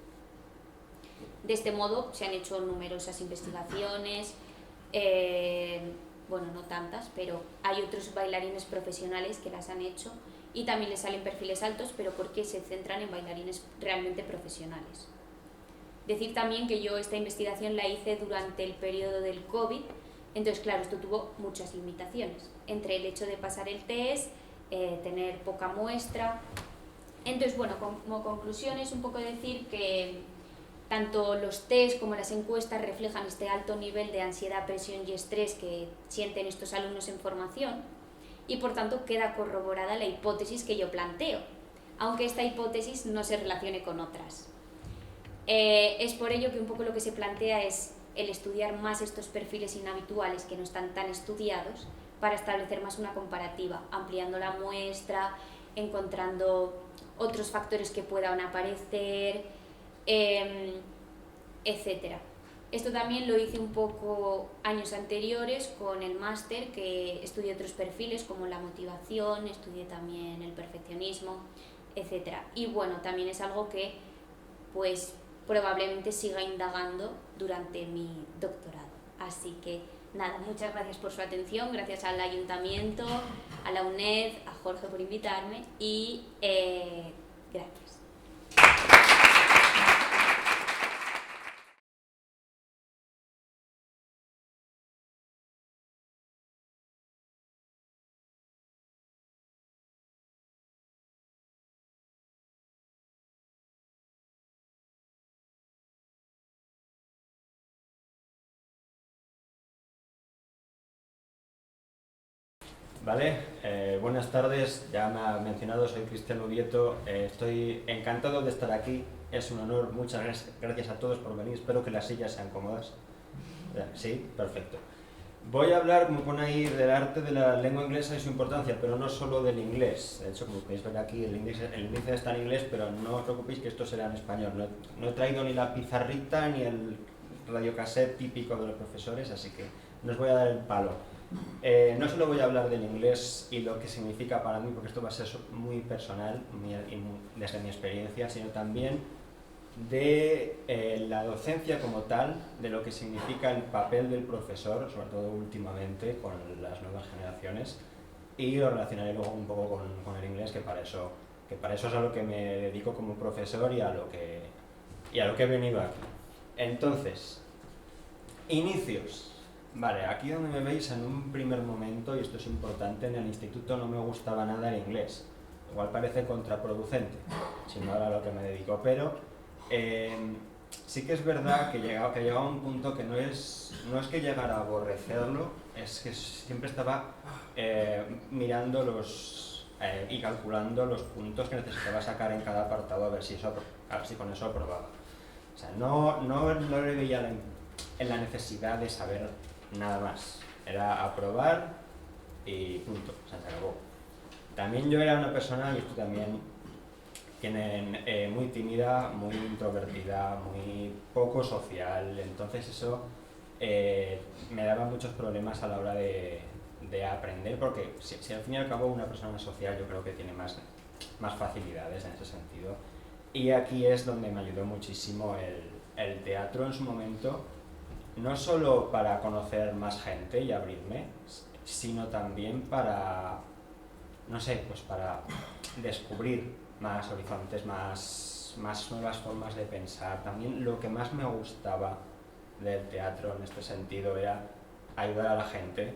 De este modo se han hecho numerosas investigaciones, bueno, no tantas, pero hay otros bailarines profesionales que las han hecho y también les salen perfiles altos, pero porque se centran en bailarines realmente profesionales. Decir también que yo esta investigación la hice durante el periodo del COVID, entonces claro, esto tuvo muchas limitaciones, entre el hecho de pasar el test, tener poca muestra. Entonces, bueno, como conclusión es un poco decir que tanto los test como las encuestas reflejan este alto nivel de ansiedad, presión y estrés que sienten estos alumnos en formación, y por tanto queda corroborada la hipótesis que yo planteo, aunque esta hipótesis no se relacione con otras. Es por ello que un poco lo que se plantea es el estudiar más estos perfiles inhabituales que no están tan estudiados para establecer más una comparativa, ampliando la muestra, encontrando otros factores que puedan aparecer, etcétera. Esto también lo hice un poco años anteriores con el máster, que estudié otros perfiles como la motivación, estudié también el perfeccionismo, etc. Y bueno, también es algo que pues probablemente siga indagando durante mi doctorado. Así que nada, muchas gracias por su atención, gracias al Ayuntamiento, a la UNED, a Jorge por invitarme y gracias. Vale, buenas tardes, ya me ha mencionado, soy Cristian Ubieto, estoy encantado de estar aquí, es un honor, muchas gracias a todos por venir, espero que las sillas sean cómodas. Sí, perfecto. Voy a hablar, como pone ahí, del arte de la lengua inglesa y su importancia, pero no solo del inglés. De hecho, como podéis ver aquí, el índice está en inglés, pero no os preocupéis que esto será en español. No he traído ni la pizarrita ni el radiocassette típico de los profesores, así que no os voy a dar el palo. No solo voy a hablar del inglés y lo que significa para mí, porque esto va a ser muy personal desde mi experiencia, sino también de la docencia como tal, de lo que significa el papel del profesor, sobre todo últimamente con las nuevas generaciones, y lo relacionaré luego un poco con el inglés, que para eso es a lo que me dedico como profesor y a lo que he venido aquí. Entonces, inicios. Vale, aquí donde me veis en un primer momento, y esto es importante, en el instituto no me gustaba nada el inglés. Igual parece contraproducente, si no era a lo que me dedico, pero sí que es verdad que llegaba a un punto que no es que llegara a aborrecerlo, es que siempre estaba mirando y calculando los puntos que necesitaba sacar en cada apartado a ver si con eso aprobaba. O sea, no le veía en la necesidad de saber nada más, era aprobar y punto, se acabó. También yo era una persona, y esto también muy tímida, muy introvertida, muy poco social, entonces eso me daba muchos problemas a la hora de aprender, porque si al fin y al cabo una persona social yo creo que tiene más facilidades en ese sentido, y aquí es donde me ayudó muchísimo el teatro en su momento, no solo para conocer más gente y abrirme, sino también para, no sé, pues para descubrir más horizontes, más nuevas formas de pensar. También lo que más me gustaba del teatro en este sentido era ayudar a la gente,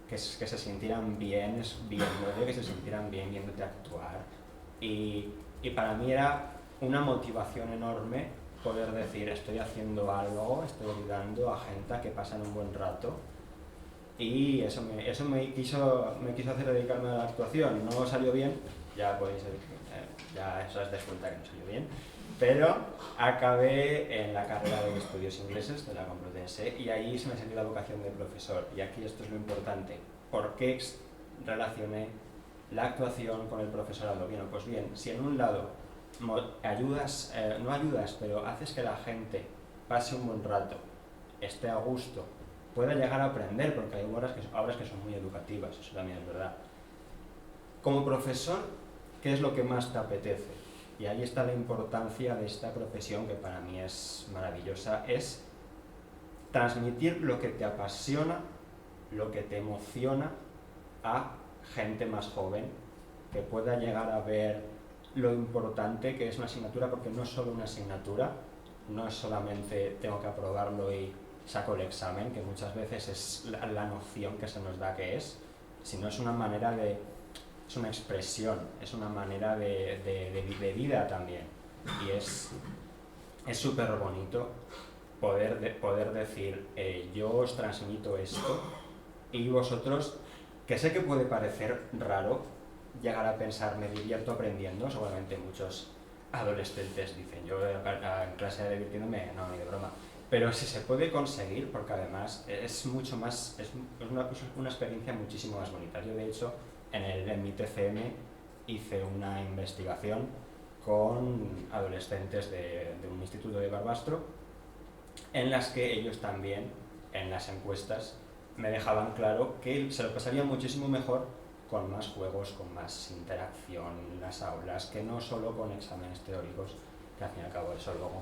que se sintieran bien viéndote, que se sintieran bien viéndote actuar. Y para mí era una motivación enorme poder decir, estoy haciendo algo, estoy ayudando a gente a que pasen un buen rato, y eso me quiso hacer dedicarme a la actuación. No salió bien, ya os dais cuenta que no salió bien, pero acabé en la carrera de estudios ingleses de la Complutense y ahí se me salió la vocación de profesor, y aquí esto es lo importante. ¿Por qué relacioné la actuación con el profesorado? Pues bien, si en un lado no ayudas, pero haces que la gente pase un buen rato, esté a gusto, pueda llegar a aprender, porque hay obras que son muy educativas, eso también es verdad. Como profesor, ¿qué es lo que más te apetece? Y ahí está la importancia de esta profesión, que para mí es maravillosa, es transmitir lo que te apasiona, lo que te emociona a gente más joven, que pueda llegar a ver lo importante que es una asignatura, porque no es solo una asignatura, no es solamente tengo que aprobarlo y saco el examen, que muchas veces es la noción que se nos da que es, sino es una manera es una expresión, es una manera de vida también, y es súper bonito poder decir, yo os transmito esto, y vosotros, que sé que puede parecer raro llegar a pensar, me divierto aprendiendo, seguramente muchos adolescentes dicen, yo en clase divirtiéndome, no, ni de broma, pero si se puede conseguir, porque además es mucho más, es una experiencia muchísimo más bonita. Yo de hecho en mi TCM hice una investigación con adolescentes de un instituto de Barbastro, en las que ellos también, en las encuestas, me dejaban claro que se lo pasaría muchísimo mejor con más juegos, con más interacción en las aulas, que no solo con exámenes teóricos, que al fin y al cabo eso luego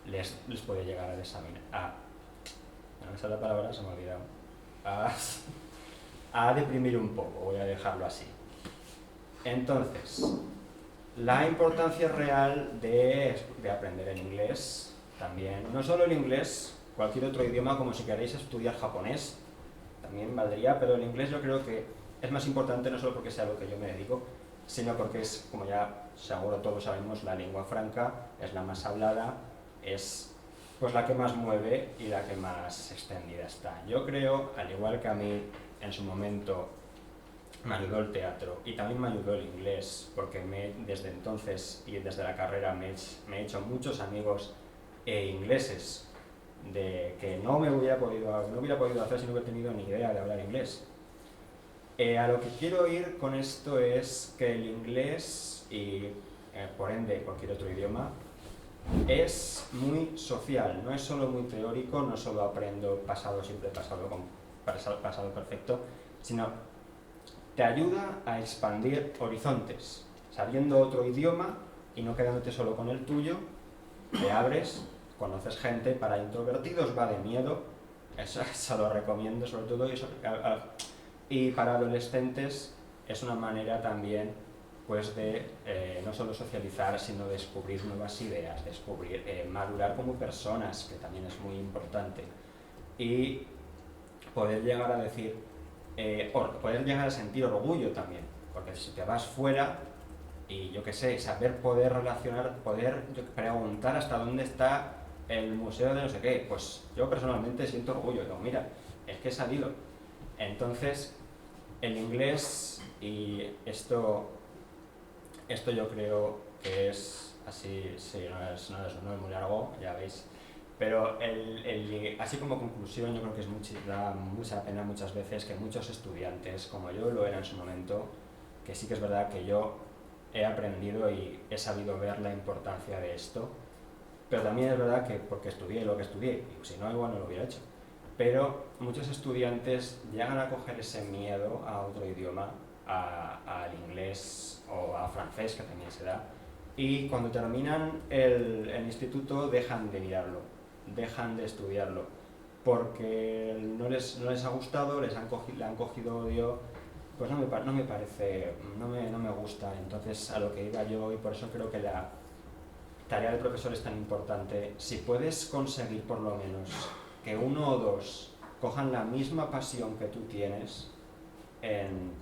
les puede llegar al examen no me sale la palabra, se me ha olvidado, a deprimir un poco, voy a dejarlo así. Entonces, la importancia real de aprender el inglés también, no solo el inglés, cualquier otro idioma, como si queréis estudiar japonés, también valdría, pero el inglés yo creo que es más importante no solo porque sea lo que yo me dedico, sino porque es, como ya seguro todos sabemos, la lengua franca, es la más hablada, es pues la que más mueve y la que más extendida está. Yo creo, al igual que a mí en su momento me ayudó el teatro y también me ayudó el inglés, porque desde entonces y desde la carrera me he hecho muchos amigos ingleses de que no hubiera podido hacer si no hubiera tenido ni idea de hablar inglés. A lo que quiero ir con esto es que el inglés y por ende cualquier otro idioma es muy social, no es solo muy teórico, no solo aprendo pasado simple, pasado perfecto, sino te ayuda a expandir horizontes. Sabiendo otro idioma y no quedándote solo con el tuyo, te abres, conoces gente. Para introvertidos va de miedo, eso lo recomiendo sobre todo, y para adolescentes es una manera también pues de no solo socializar, sino descubrir nuevas ideas, madurar como personas, que también es muy importante, y poder llegar a decir, poder llegar a sentir orgullo también, porque si te vas fuera y yo qué sé, saber poder relacionar, poder preguntar hasta dónde está el museo de no sé qué, pues yo personalmente siento orgullo, digo, mira, es que he salido. Entonces, el inglés, y esto yo creo que es así, sí, no es muy largo, ya veis, pero así como conclusión, yo creo que da mucha pena muchas veces que muchos estudiantes, como yo lo era en su momento, que sí que es verdad que yo he aprendido y he sabido ver la importancia de esto, pero también es verdad que porque estudié lo que estudié, y si no, igual no lo hubiera hecho. Pero muchos estudiantes llegan a coger ese miedo a otro idioma, al inglés o a francés, que también se da, y cuando terminan el instituto dejan de mirarlo, dejan de estudiarlo, porque no les ha gustado, le han cogido odio, pues no me parece, no me gusta. Entonces, a lo que iba yo, y por eso creo que la tarea del profesor es tan importante. Si puedes conseguir por lo menos que uno o dos cojan la misma pasión que tú tienes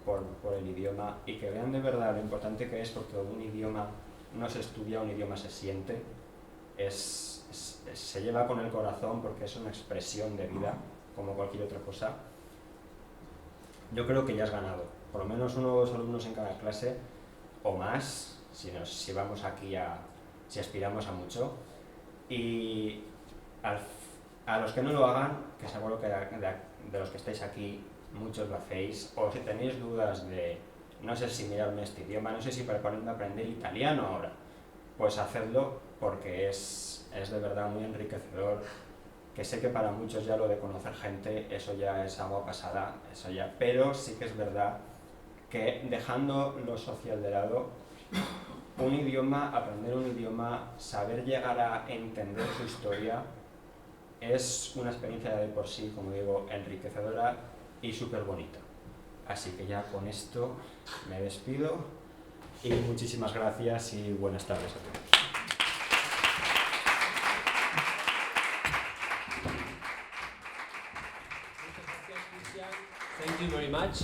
por el idioma y que vean de verdad lo importante que es, porque un idioma no se estudia, un idioma se siente, se lleva con el corazón porque es una expresión de vida como cualquier otra cosa. Yo creo que ya has ganado, por lo menos uno o dos alumnos en cada clase o más, si vamos aquí si aspiramos a mucho, y a los que no lo hagan, que seguro que de los que estáis aquí muchos lo hacéis, o si tenéis dudas de no sé si mirarme este idioma, no sé si ponerme a aprender italiano ahora, pues hacedlo, porque es de verdad muy enriquecedor, que sé que para muchos ya lo de conocer gente, eso ya es agua pasada, pero sí que es verdad que dejando lo social de lado, aprender un idioma, saber llegar a entender su historia, es una experiencia de por sí, como digo, enriquecedora y súper bonita. Así que ya con esto me despido y muchísimas gracias y buenas tardes a todos. Thank you very much.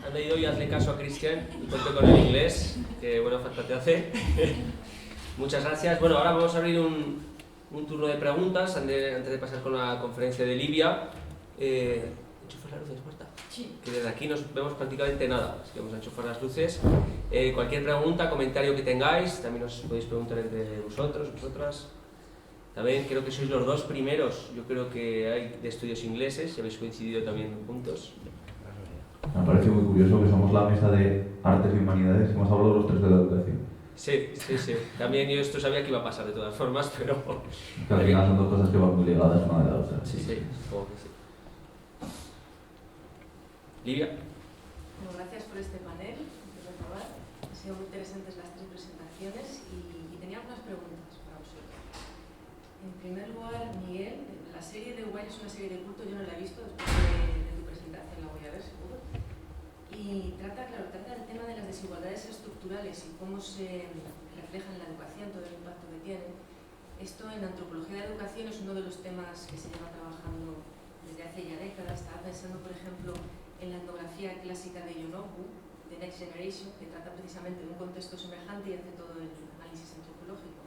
Han leído y hazle caso a Cristian y ponte con el inglés, que buena falta te hace. Muchas gracias. Bueno, ahora vamos a abrir un turno de preguntas antes de pasar con la conferencia de Livia. ¿Enchufas las luces, Marta? Sí. Que desde aquí nos vemos prácticamente nada, así que vamos a enchufar las luces. Cualquier pregunta, comentario que tengáis, también os podéis preguntar entre vosotros, vosotras. También creo que sois los dos primeros, yo creo que hay de estudios ingleses, y habéis coincidido también juntos. Me parece muy curioso que somos la mesa de artes y humanidades, hemos hablado los tres de la educación. Sí, sí, sí. También yo esto sabía que iba a pasar de todas formas, pero... Que al final son dos cosas que van muy ligadas una de la otra. Sí, sí, supongo que sí. Livia. Bueno, gracias por este panel. Han sido muy interesantes las tres presentaciones y tenía algunas preguntas para vosotros. En primer lugar, Miguel, la serie de Wild es una serie de culto, yo no la he visto, después de tu presentación la voy a ver seguro. Y trata del tema de las desigualdades estructurales y cómo se reflejan en la educación, todo el impacto que tienen. Esto en antropología de la educación es uno de los temas que se lleva trabajando desde hace ya décadas. Estaba pensando, por ejemplo, en la etnografía clásica de Yonoku, de Next Generation, que trata precisamente de un contexto semejante y hace todo el análisis antropológico.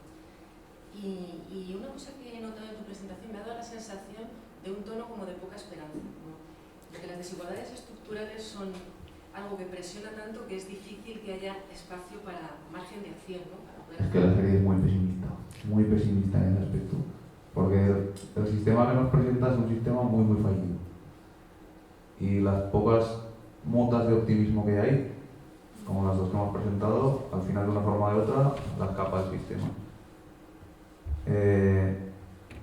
Y una cosa que he notado en tu presentación me ha dado la sensación de un tono como de poca esperanza, ¿no? De que las desigualdades estructurales son algo que presiona tanto que es difícil que haya espacio para margen de acción, ¿no? Para poder... Es que la serie es muy pesimista en ese aspecto, porque el sistema que nos presenta es un sistema muy fallido. Y las pocas motas de optimismo que hay, como las dos que hemos presentado, al final de una forma o de otra, las capa el sistema.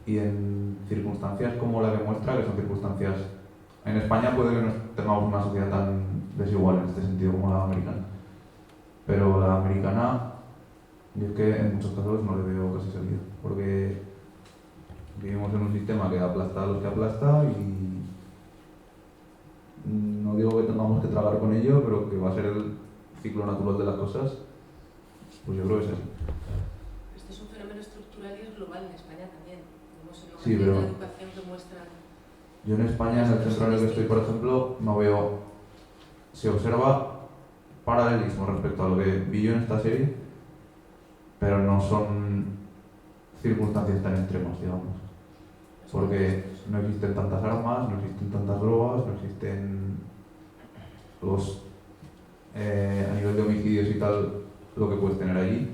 Y en circunstancias como la que muestra, que son circunstancias... En España puede que no tengamos una sociedad tan desigual en este sentido como la americana, pero la americana, yo es que en muchos casos no le veo casi salida, porque vivimos en un sistema que aplasta a los que aplasta y no digo que tengamos que tragar con ello, pero que va a ser el ciclo natural de las cosas, pues yo creo que es así. Esto es un fenómeno estructural y es global en España también. Tenemos en Sí, pero la educación que muestran... Yo en España, en el centro en el que estoy, por ejemplo, no veo... Se observa paralelismo respecto a lo que vi yo en esta serie, pero no son circunstancias tan extremas, digamos. Porque no existen tantas armas, no existen tantas drogas, no existen los... a nivel de homicidios y tal, lo que puedes tener allí.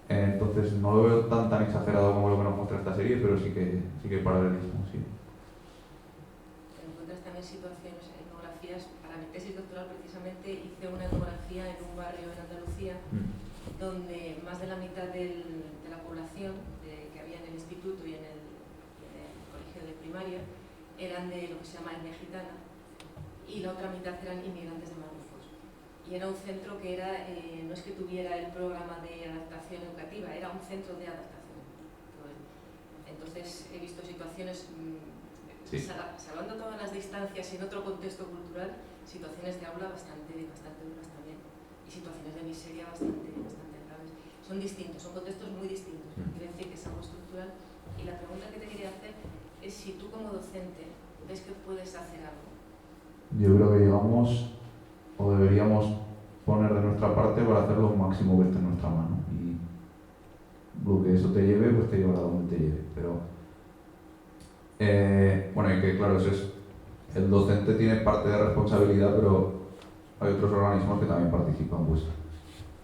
Entonces no lo veo tan exagerado como lo que nos muestra esta serie, pero sí que hay paralelismo, sí. Encuentras también situaciones, etnografías. Para mi tesis doctoral precisamente hice una etnografía en un barrio en Andalucía donde más de la mitad de la población que había en el instituto y en el colegio de primaria eran de lo que se llama etnia gitana y la otra mitad eran inmigrantes de Marruecos. Y era un centro que era, no es que tuviera el programa de adaptación educativa, era un centro de adaptación. Entonces he visto situaciones, salvando todas las distancias y en otro contexto cultural, situaciones de aula bastante duras también y situaciones de miseria bastante graves. Son distintos, son contextos muy distintos, quiere decir que es algo estructural. Y la pregunta que te quería hacer es si tú como docente ves que puedes hacer algo. Yo creo que llegamos o deberíamos poner de nuestra parte para hacer lo máximo que esté en nuestra mano, y lo que eso te lleve, pues te llevará a donde te lleve, pero bueno, y que claro, eso es, el docente tiene parte de responsabilidad, pero hay otros organismos que también participan, pues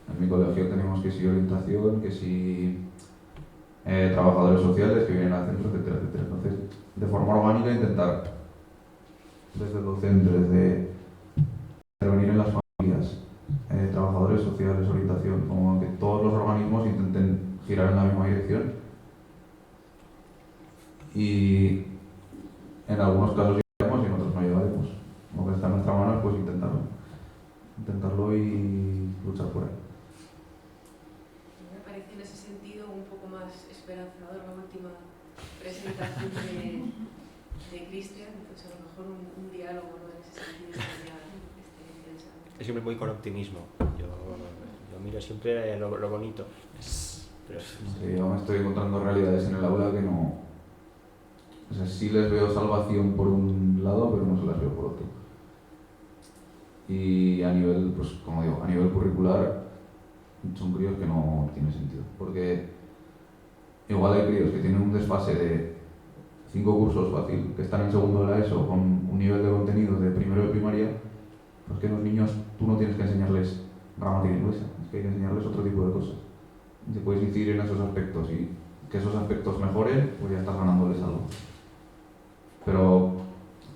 en mi colegio tenemos que si orientación, que si trabajadores sociales que vienen al centro, etcétera. Entonces, de forma orgánica intentar desde el docente, desde intervenir en las familias, trabajadores sociales, orientación, como que todos los organismos intenten girar en la misma dirección. Y en algunos casos llegaremos y en otros no llegaremos. Lo que está en nuestra mano es pues intentarlo y luchar por él. Me parece en ese sentido un poco más esperanzador la última presentación de Cristian, pues a lo mejor un diálogo, ¿no? En ese sentido estaría interesante. Yo siempre voy con optimismo. Yo miro siempre lo bonito. Pero sí, yo me estoy encontrando realidades en el aula que no... O sea, sí les veo salvación por un lado, pero no se las veo por otro. Y a nivel, pues como digo, a nivel curricular son críos que no tiene sentido. Porque igual hay críos que tienen un desfase de 5 cursos fácil, que están en segundo de la ESO con un nivel de contenido de primero de primaria, pues que los niños tú no tienes que enseñarles gramática inglesa, es que hay que enseñarles otro tipo de cosas. Si puedes incidir en esos aspectos y que esos aspectos mejoren, pues ya estás ganándoles algo. Pero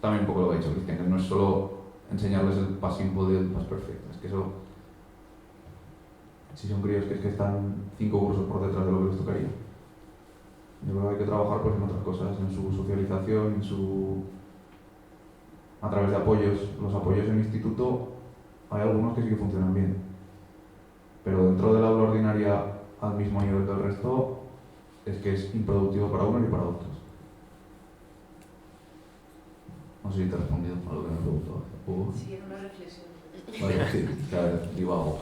también un poco lo que ha dicho Cristian, que no es solo enseñarles el past simple y el past perfect, es que eso si son críos que es que están 5 cursos por detrás de lo que les tocaría. Yo creo que hay que trabajar pues en otras cosas, en su socialización, a través de apoyos. Los apoyos en el instituto hay algunos que sí que funcionan bien, pero dentro del aula ordinaria al mismo nivel que el resto es que es improductivo para unos y para otros. No sé si te he respondido a lo que me preguntó. Sí, era una reflexión. Vale, sí, claro, divago.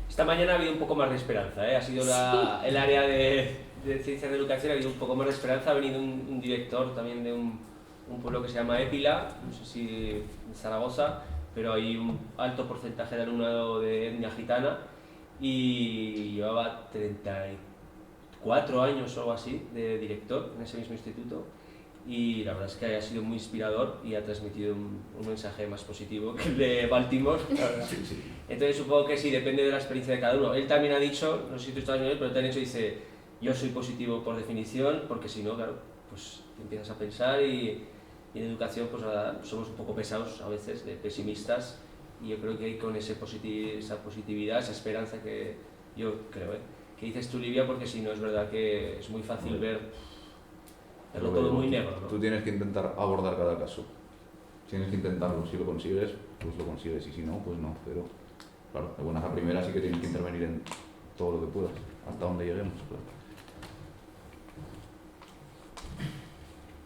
Esta mañana ha habido un poco más de esperanza, ¿eh? Ha sido el área de ciencias de educación, ha habido un poco más de esperanza. Ha venido un director también de un pueblo que se llama Épila, no sé si en Zaragoza, pero hay un alto porcentaje de alumnado de etnia gitana y llevaba 34 años o algo así de director en ese mismo instituto. Y la verdad es que ha sido muy inspirador y ha transmitido un mensaje más positivo que el de Baltimore. Sí, sí. Entonces supongo que sí, depende de la experiencia de cada uno. Él también ha dicho, no sé si tú estabas en él, pero él también dice, yo soy positivo por definición, porque si no, claro, pues te empiezas a pensar y en educación pues nada, somos un poco pesados a veces, de pesimistas, y yo creo que hay con esa positividad, esa esperanza que yo creo, que dices tú, Livia, porque si no es verdad que es muy fácil verlo todo muy negro, ¿no? Tú tienes que intentar abordar cada caso. Tienes que intentarlo. Si lo consigues, pues lo consigues. Y si no, pues no. Pero, claro, de buenas a primeras sí que tienes que intervenir en todo lo que puedas. Hasta donde lleguemos, claro.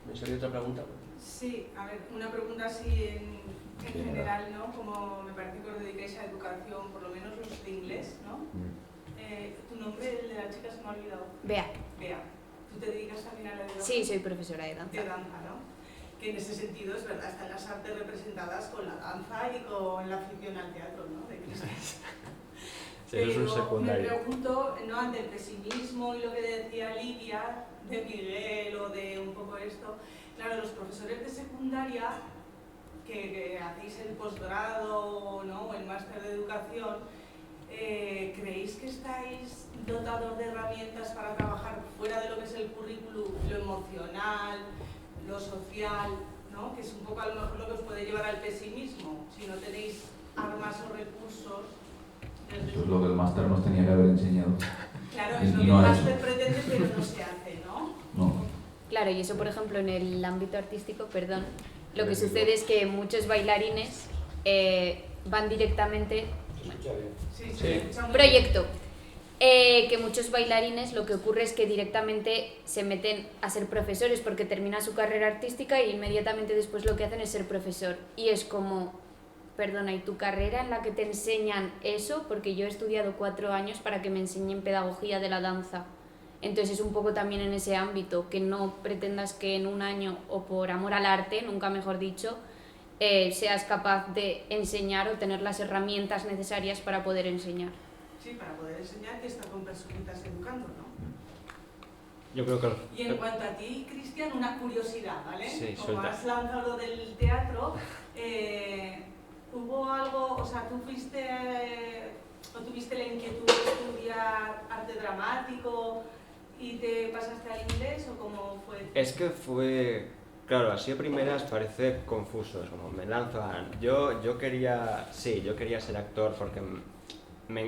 ¿Me salió otra pregunta? Sí, a ver, una pregunta así en general, ¿no? Como me parece que os dedicáis a educación, por lo menos los de inglés, ¿no? ¿Tu nombre, el de la chica, se me ha olvidado? Bea. Bea. ¿Tú te dedicas también a la educación? Sí, soy profesora de danza. De danza, ¿no? Que en ese sentido es verdad, están las artes representadas con la danza y con la afición al teatro, ¿no? De Cristian. Sí, eso es un secundario. Me pregunto, ¿no? Ante el pesimismo y lo que decía Livia, de Miguel o de un poco esto, claro, los profesores de secundaria que hacéis el posgrado, ¿no? O el máster de educación, ¿creéis que estáis dotados de herramientas para trabajar fuera de lo que es el currículum, lo emocional, lo social, ¿no? Que es un poco a lo mejor lo que os puede llevar al pesimismo, si no tenéis armas o recursos? Eso es lo que el máster nos tenía que haber enseñado. Claro, es lo que el máster pretende, pero no se hace, ¿no? No. Claro, y eso, por ejemplo, en el ámbito artístico, perdón, lo que sucede es que muchos bailarines van directamente... Proyecto. Que muchos bailarines lo que ocurre es que directamente se meten a ser profesores porque termina su carrera artística y inmediatamente después lo que hacen es ser profesor. Y es como, perdona, ¿y tu carrera en la que te enseñan eso? Porque yo he estudiado 4 años para que me enseñen pedagogía de la danza. Entonces es un poco también en ese ámbito, que no pretendas que en un año, o por amor al arte, nunca mejor dicho, seas capaz de enseñar o tener las herramientas necesarias para poder enseñar. Sí, para poder enseñar que está con personitas educando, ¿no? Yo creo que... Y en cuanto a ti, Cristian, una curiosidad, ¿vale? Sí, como has lanzado lo del teatro, ¿hubo algo, o sea, tú fuiste, o tuviste la inquietud de estudiar arte dramático y te pasaste al inglés o cómo fue? Es que fue... Claro, así de primeras parece confuso, es como me lanzan. Yo quería ser actor porque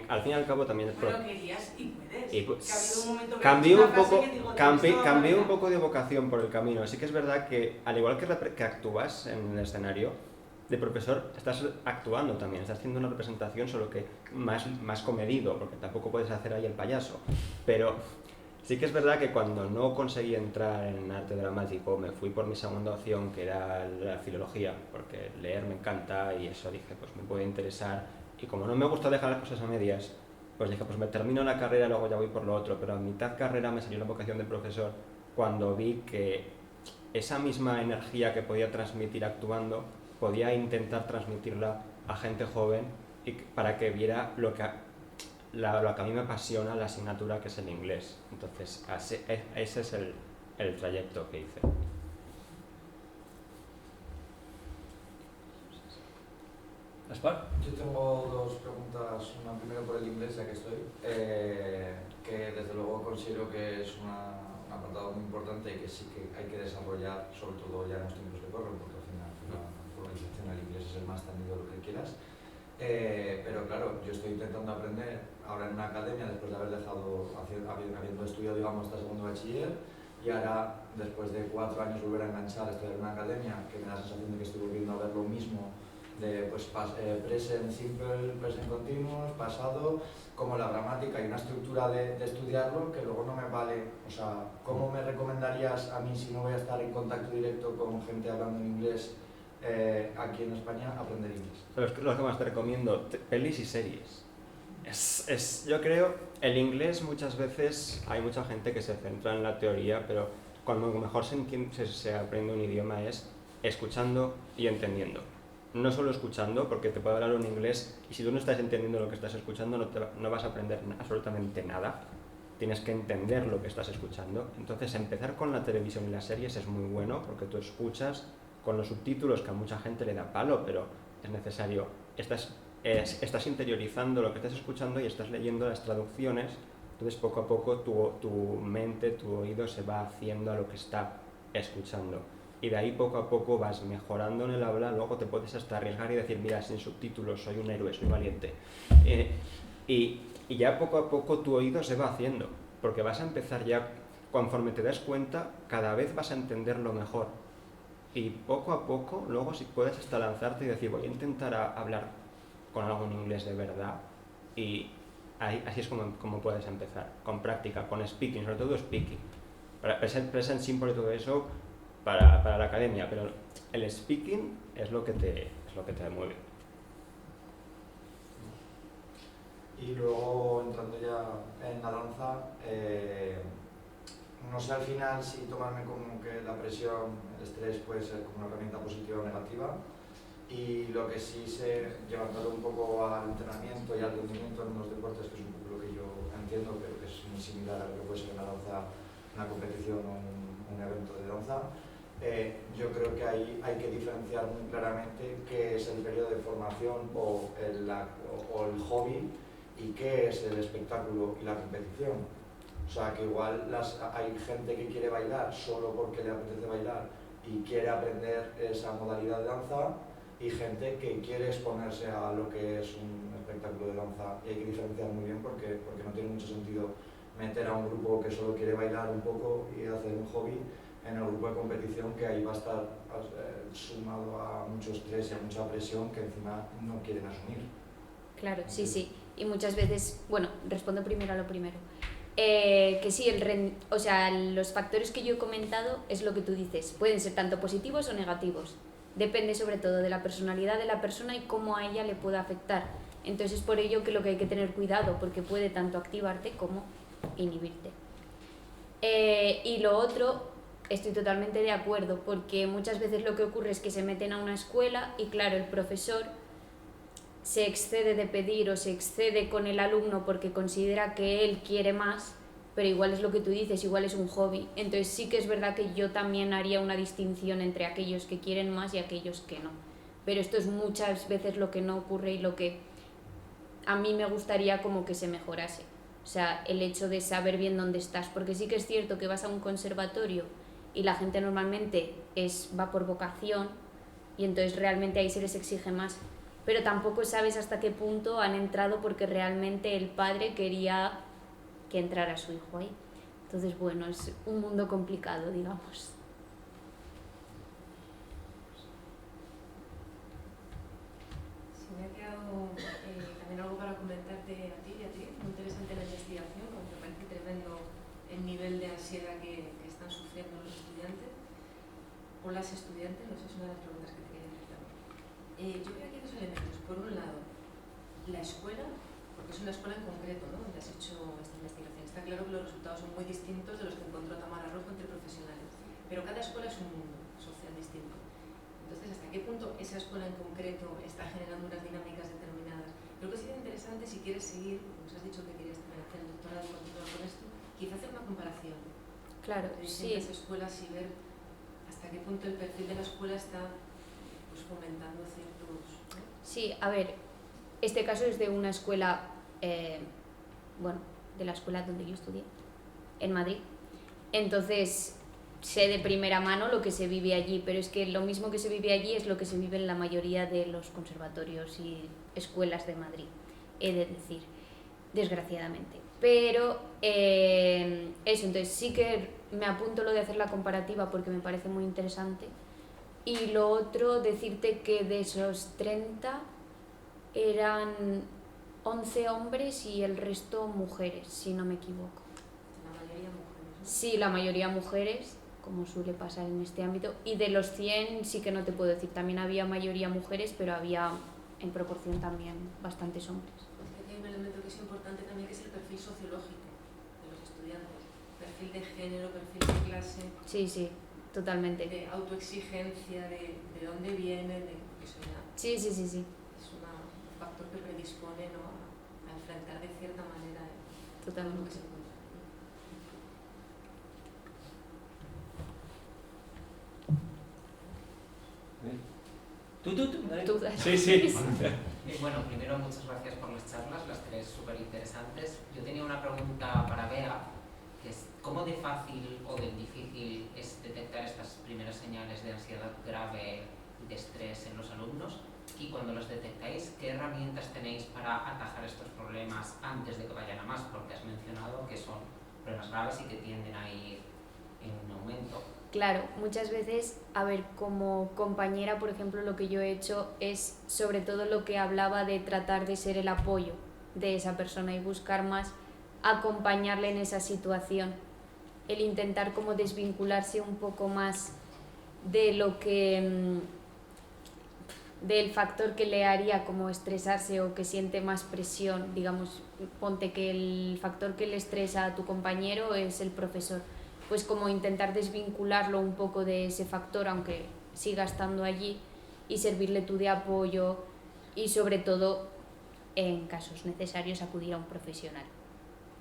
al fin y al cabo también... Bueno, querías y puedes. Y pues, que ha habido un momento que cambié un poco de vocación por el camino. Así que es verdad que, al igual que actúas en el escenario, de profesor estás actuando también, estás haciendo una representación, solo que más comedido, porque tampoco puedes hacer ahí el payaso. Pero sí que es verdad que cuando no conseguí entrar en arte dramático, me fui por mi segunda opción, que era la filología, porque leer me encanta y eso dije, pues me puede interesar. Y como no me gusta dejar las cosas a medias, pues dije, pues me termino la carrera y luego ya voy por lo otro. Pero a mitad carrera me salió la vocación de profesor cuando vi que esa misma energía que podía transmitir actuando, podía intentar transmitirla a gente joven y para que viera lo que a mí me apasiona, la asignatura, que es el inglés. Entonces, ese es el trayecto que hice. ¿Gaspar? Yo tengo 2 preguntas, una primero por el inglés, ya que estoy, que desde luego considero que es un apartado muy importante y que sí que hay que desarrollar, sobre todo ya en los tiempos que corren, porque al final la formalización al inglés es el más tendido, lo que quieras. Pero claro, yo estoy intentando aprender ahora en una academia después de haber dejado, habiendo estudiado, digamos, hasta segundo bachiller, y ahora, después de 4 años, volver a enganchar a estudiar en una academia, que me da la sensación de que estoy volviendo a ver lo mismo, de pues, present simple, present continuous, pasado, como la gramática y una estructura de estudiarlo que luego no me vale. O sea, ¿cómo me recomendarías a mí, si no voy a estar en contacto directo con gente hablando en inglés aquí en España, aprender inglés? Lo que más te recomiendo, pelis y series. Yo creo, el inglés muchas veces hay mucha gente que se centra en la teoría, pero cuando mejor se aprende un idioma es escuchando y entendiendo. No solo escuchando, porque te puede hablar un inglés y si tú no estás entendiendo lo que estás escuchando no vas a aprender absolutamente nada. Tienes que entender lo que estás escuchando. Entonces empezar con la televisión y las series es muy bueno porque tú escuchas con los subtítulos, que a mucha gente le da palo, pero es necesario. Estás interiorizando lo que estás escuchando y estás leyendo las traducciones. Entonces poco a poco tu mente, tu oído se va haciendo a lo que está escuchando. Y de ahí poco a poco vas mejorando en el habla, luego te puedes hasta arriesgar y decir, mira, sin subtítulos, soy un héroe, soy valiente. Y ya poco a poco tu oído se va haciendo, porque vas a empezar ya, conforme te das cuenta, cada vez vas a entenderlo mejor. Y poco a poco, luego si puedes hasta lanzarte y decir, voy a intentar hablar con algo en inglés de verdad. Y así es como puedes empezar, con práctica, con speaking, sobre todo speaking. Present simple y todo eso, para la academia, pero el speaking es lo que te mueve. Y luego, entrando ya en la danza, no sé al final si tomarme como que la presión, el estrés puede ser como una herramienta positiva o negativa, y lo que sí sé, llevándolo un poco al entrenamiento y al rendimiento en los deportes, que es un poco lo que yo entiendo, pero que es muy similar a lo que puede ser una danza, una competición o un evento de danza. Yo creo que ahí hay que diferenciar muy claramente qué es el periodo de formación o el hobby y qué es el espectáculo y la competición. O sea, que igual hay gente que quiere bailar solo porque le apetece bailar y quiere aprender esa modalidad de danza, y gente que quiere exponerse a lo que es un espectáculo de danza. Y hay que diferenciar muy bien porque no tiene mucho sentido meter a un grupo que solo quiere bailar un poco y hacer un hobby en el grupo de competición, que ahí va a estar sumado a mucho estrés y a mucha presión que encima no quieren asumir. Claro, sí. Y muchas veces, bueno, respondo primero a lo primero. Que sí, los factores que yo he comentado es lo que tú dices. Pueden ser tanto positivos o negativos. Depende sobre todo de la personalidad de la persona y cómo a ella le pueda afectar. Entonces es por ello que lo que hay que tener cuidado, porque puede tanto activarte como inhibirte. Y lo otro, estoy totalmente de acuerdo, porque muchas veces lo que ocurre es que se meten a una escuela y claro, el profesor se excede de pedir o se excede con el alumno porque considera que él quiere más, pero igual es lo que tú dices, igual es un hobby. Entonces sí que es verdad que yo también haría una distinción entre aquellos que quieren más y aquellos que no. Pero esto es muchas veces lo que no ocurre y lo que a mí me gustaría como que se mejorase. O sea, el hecho de saber bien dónde estás, porque sí que es cierto que vas a un conservatorio y la gente normalmente va por vocación y entonces realmente ahí se les exige más, pero tampoco sabes hasta qué punto han entrado porque realmente el padre quería que entrara su hijo ahí. Entonces, bueno, es un mundo complicado, digamos. Si me ha quedado también algo para comentarte a ti, Beatriz, muy interesante la investigación, porque me parece tremendo el nivel de ansiedad que están sufriendo los estudiantes, o las estudiantes, no sé, es una de las preguntas que te quería hacer también. Yo veo aquí dos elementos. Por un lado, la escuela, porque es una escuela en concreto, ¿no?, donde has hecho esta investigación. Está claro que los resultados son muy distintos de los que encontró Tamara Rojo entre profesionales, pero cada escuela es un mundo social distinto. Entonces, ¿hasta qué punto esa escuela en concreto está generando unas dinámicas determinadas? Creo que sería interesante, si quieres seguir, nos has dicho que querías también hacer el doctorado y continuar con esto, quizá hacer una comparación Claro, de sí. distintas escuelas y ver hasta qué punto el perfil de la escuela está pues, fomentando ciertos... ¿no? Sí, a ver, este caso es de una escuela, de la escuela donde yo estudié, en Madrid. Entonces, sé de primera mano lo que se vive allí, pero es que lo mismo que se vive allí es lo que se vive en la mayoría de los conservatorios y escuelas de Madrid, he de decir, desgraciadamente. Pero eso, entonces sí que me apunto lo de hacer la comparativa porque me parece muy interesante. Y lo otro, decirte que de esos 30 eran 11 hombres y el resto mujeres, si no me equivoco. La mayoría mujeres, ¿no? Sí, la mayoría mujeres, como suele pasar en este ámbito. Y de los 100 sí que no te puedo decir, también había mayoría mujeres, pero había en proporción también bastantes hombres. Hay un elemento que es importante también, que es el perfil sociológico de los estudiantes. Perfil de género, perfil de clase. Sí, sí, totalmente. De autoexigencia, de dónde viene, porque eso ya sí. es un factor que predispone, ¿no?, a enfrentar de cierta manera totalmente lo que se encuentra. ¿Tú? Sí. Bueno, primero muchas gracias por las charlas, las tres súper interesantes. Yo tenía una pregunta para Bea, que es ¿cómo de fácil o de difícil es detectar estas primeras señales de ansiedad grave y de estrés en los alumnos? Y cuando las detectáis, ¿qué herramientas tenéis para atajar estos problemas antes de que vayan a más? Porque has mencionado que son problemas graves y que tienden a ir en un aumento. Claro, muchas veces, a ver, como compañera, por ejemplo, lo que yo he hecho es sobre todo lo que hablaba de tratar de ser el apoyo de esa persona y buscar más acompañarle en esa situación. El intentar como desvincularse un poco más de lo que del factor que le haría como estresarse o que siente más presión, digamos, ponte que el factor que le estresa a tu compañero es el profesor, pues como intentar desvincularlo un poco de ese factor, aunque siga estando allí, y servirle tú de apoyo y sobre todo, en casos necesarios, acudir a un profesional,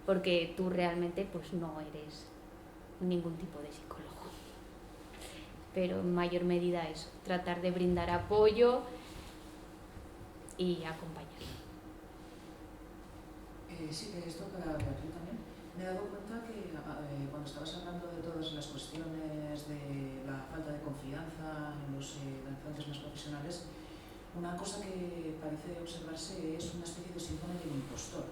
porque tú realmente pues no eres ningún tipo de psicólogo. Pero en mayor medida eso, tratar de brindar apoyo y acompañar. Sí, esto para ti también. Me he dado cuenta que cuando estabas hablando de todas las cuestiones de la falta de confianza en los danzantes más profesionales, una cosa que parece observarse es una especie de síndrome del impostor,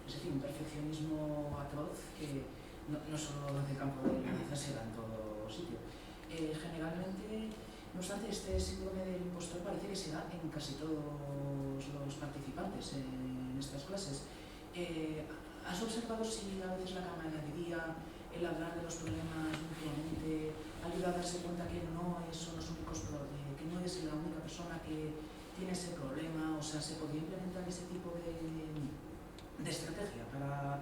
es decir, un perfeccionismo atroz que no solo en el campo de la danza, se da en todo sitio. Generalmente, no obstante, este síndrome del impostor parece que se da en casi todos los participantes en estas clases. ¿Has observado si a veces la camaradería, el hablar de los problemas mutuamente, ayuda a darse cuenta que no son los únicos problemas, que no eres la única persona que tiene ese problema? O sea, ¿se podría implementar ese tipo de estrategia para,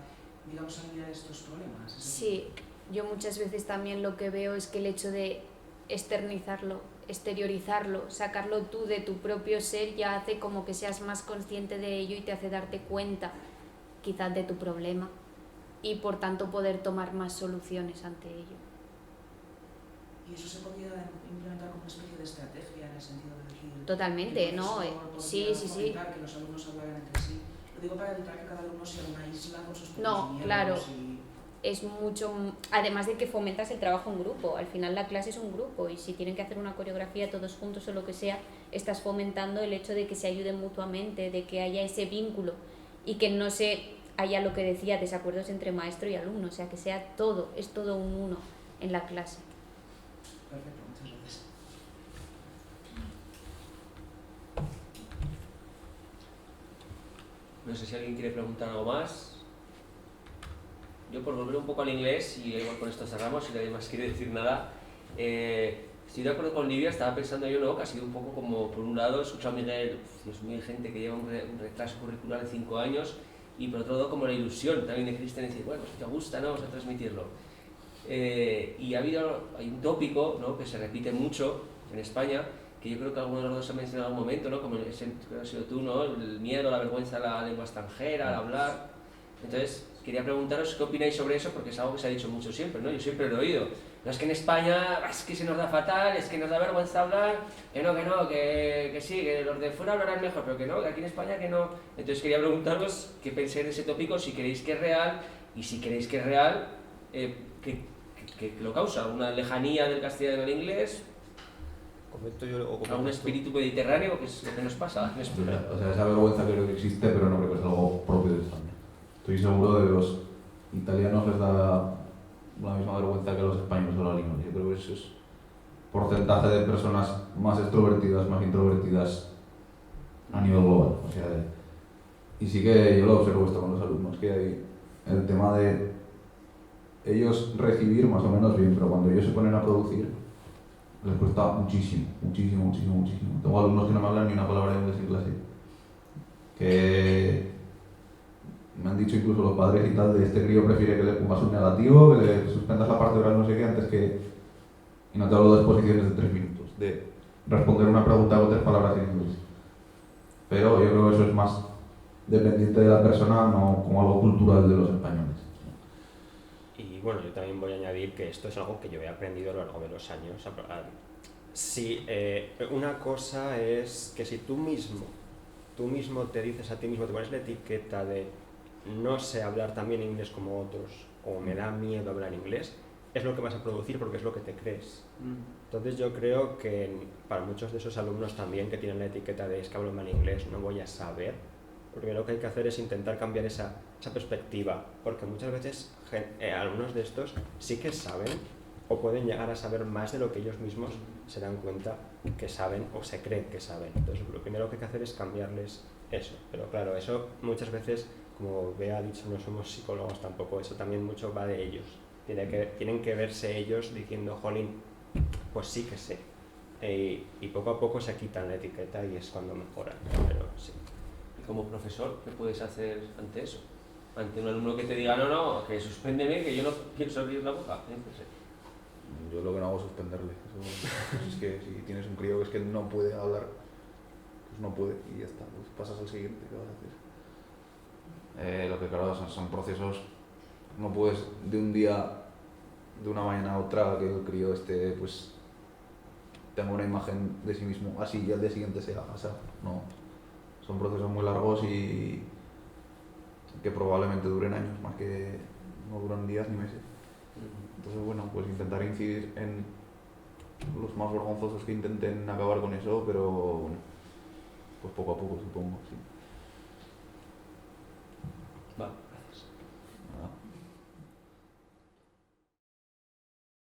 digamos, aliviar estos problemas? Sí, yo muchas veces también lo que veo es que el hecho de externizarlo, exteriorizarlo, sacarlo tú de tu propio ser ya hace como que seas más consciente de ello y te hace darte cuenta quizás de tu problema y por tanto poder tomar más soluciones ante ello. ¿Y eso se podría implementar como una especie de estrategia en el sentido de decir... Totalmente, ¿no? Sí. Que los alumnos hablaran entre sí. Lo digo para evitar que cada alumno sea una isla con sus propios No, claro. Es mucho, además de que fomentas el trabajo en grupo, al final la clase es un grupo y si tienen que hacer una coreografía todos juntos o lo que sea, estás fomentando el hecho de que se ayuden mutuamente, de que haya ese vínculo y que no haya lo que decía, desacuerdos entre maestro y alumno, o sea, que sea todo, es todo un uno en la clase. Perfecto, muchas gracias. No sé si alguien quiere preguntar algo más. Yo por volver un poco al inglés, y igual con esto cerramos, si nadie más quiere decir nada, estoy de acuerdo con Livia, estaba pensando yo, ¿no?, que ha sido un poco como, por un lado, he escuchado a Miguel, Dios mío, hay gente que lleva un retraso curricular de 5 años, y por otro lado como la ilusión también de Cristian, decir, bueno, si te gusta, ¿no?, vamos a transmitirlo. Y hay un tópico, ¿no?, que se repite mucho en España, que yo creo que alguno de los dos ha mencionado en algún momento, ¿no?, como ese, creo que has sido tú, ¿no?, el miedo, la vergüenza a la lengua extranjera, al hablar. Entonces, quería preguntaros qué opináis sobre eso, porque es algo que se ha dicho mucho siempre, ¿no? Yo siempre lo he oído. No es que en España, es que se nos da fatal, es que nos da vergüenza hablar, que sí, que los de fuera hablarán mejor, pero que no, que aquí en España que no. Entonces quería preguntaros qué pensáis de ese tópico, si creéis que es real, y si creéis que es real, ¿qué lo causa? ¿Una lejanía del castellano al inglés? ¿Comento yo o ¿Un espíritu mediterráneo? ¿Qué es lo que nos pasa? O sea, esa vergüenza creo que existe, pero no creo que es algo propio de España. Estoy seguro de que los italianos les da la misma vergüenza que a los españoles o a la lengua. Yo creo que eso es porcentaje de personas más extrovertidas, más introvertidas a nivel global. O sea, y sí que yo lo observo esto con los alumnos, que hay el tema de ellos recibir más o menos bien, pero cuando ellos se ponen a producir les cuesta muchísimo. Tengo alumnos que no me hablan ni una palabra de inglés en clase, que me han dicho incluso los padres y tal, de este crío prefiere que le pongas un negativo, que le suspendas la parte oral no sé qué, antes que... Y no te hablo de exposiciones de 3 minutos, de responder una pregunta con 3 palabras en inglés. Pero yo creo que eso es más dependiente de la persona, no como algo cultural de los españoles. Y bueno, yo también voy a añadir que esto es algo que yo he aprendido a lo largo de los años. Si una cosa es que si tú mismo te dices a ti mismo, te pones la etiqueta de no sé hablar tan bien inglés como otros, o me da miedo hablar inglés, es lo que vas a producir porque es lo que te crees. Entonces yo creo que para muchos de esos alumnos también que tienen la etiqueta de es que hablo mal inglés, no voy a saber, porque lo que hay que hacer es intentar cambiar esa perspectiva, porque muchas veces algunos de estos sí que saben o pueden llegar a saber más de lo que ellos mismos se dan cuenta que saben o se creen que saben. Entonces lo primero que hay que hacer es cambiarles eso, pero claro, eso muchas veces, como Bea ha dicho, no somos psicólogos tampoco, eso también mucho va de ellos. Tienen que verse ellos diciendo, jolín, pues sí que sé. Y poco a poco se quitan la etiqueta y es cuando mejoran, pero sí. Y como profesor, ¿qué puedes hacer ante eso? Ante un alumno que te diga, no, que suspéndeme, que yo no pienso abrir la boca. Yo lo que no hago es suspenderle. Es que si tienes un crío que es que no puede hablar, pues no puede y ya está. Pues pasas al siguiente, ¿qué vas a hacer? Lo que claro son procesos, no puedes de un día, de una mañana a otra, que el crío pues tenga una imagen de sí mismo así y al día siguiente sea así. No, son procesos muy largos y que probablemente duren años, más que no duran días ni meses. Entonces bueno, pues intentar incidir en los más vergonzosos que intenten acabar con eso, pero bueno, pues poco a poco supongo, sí. Va.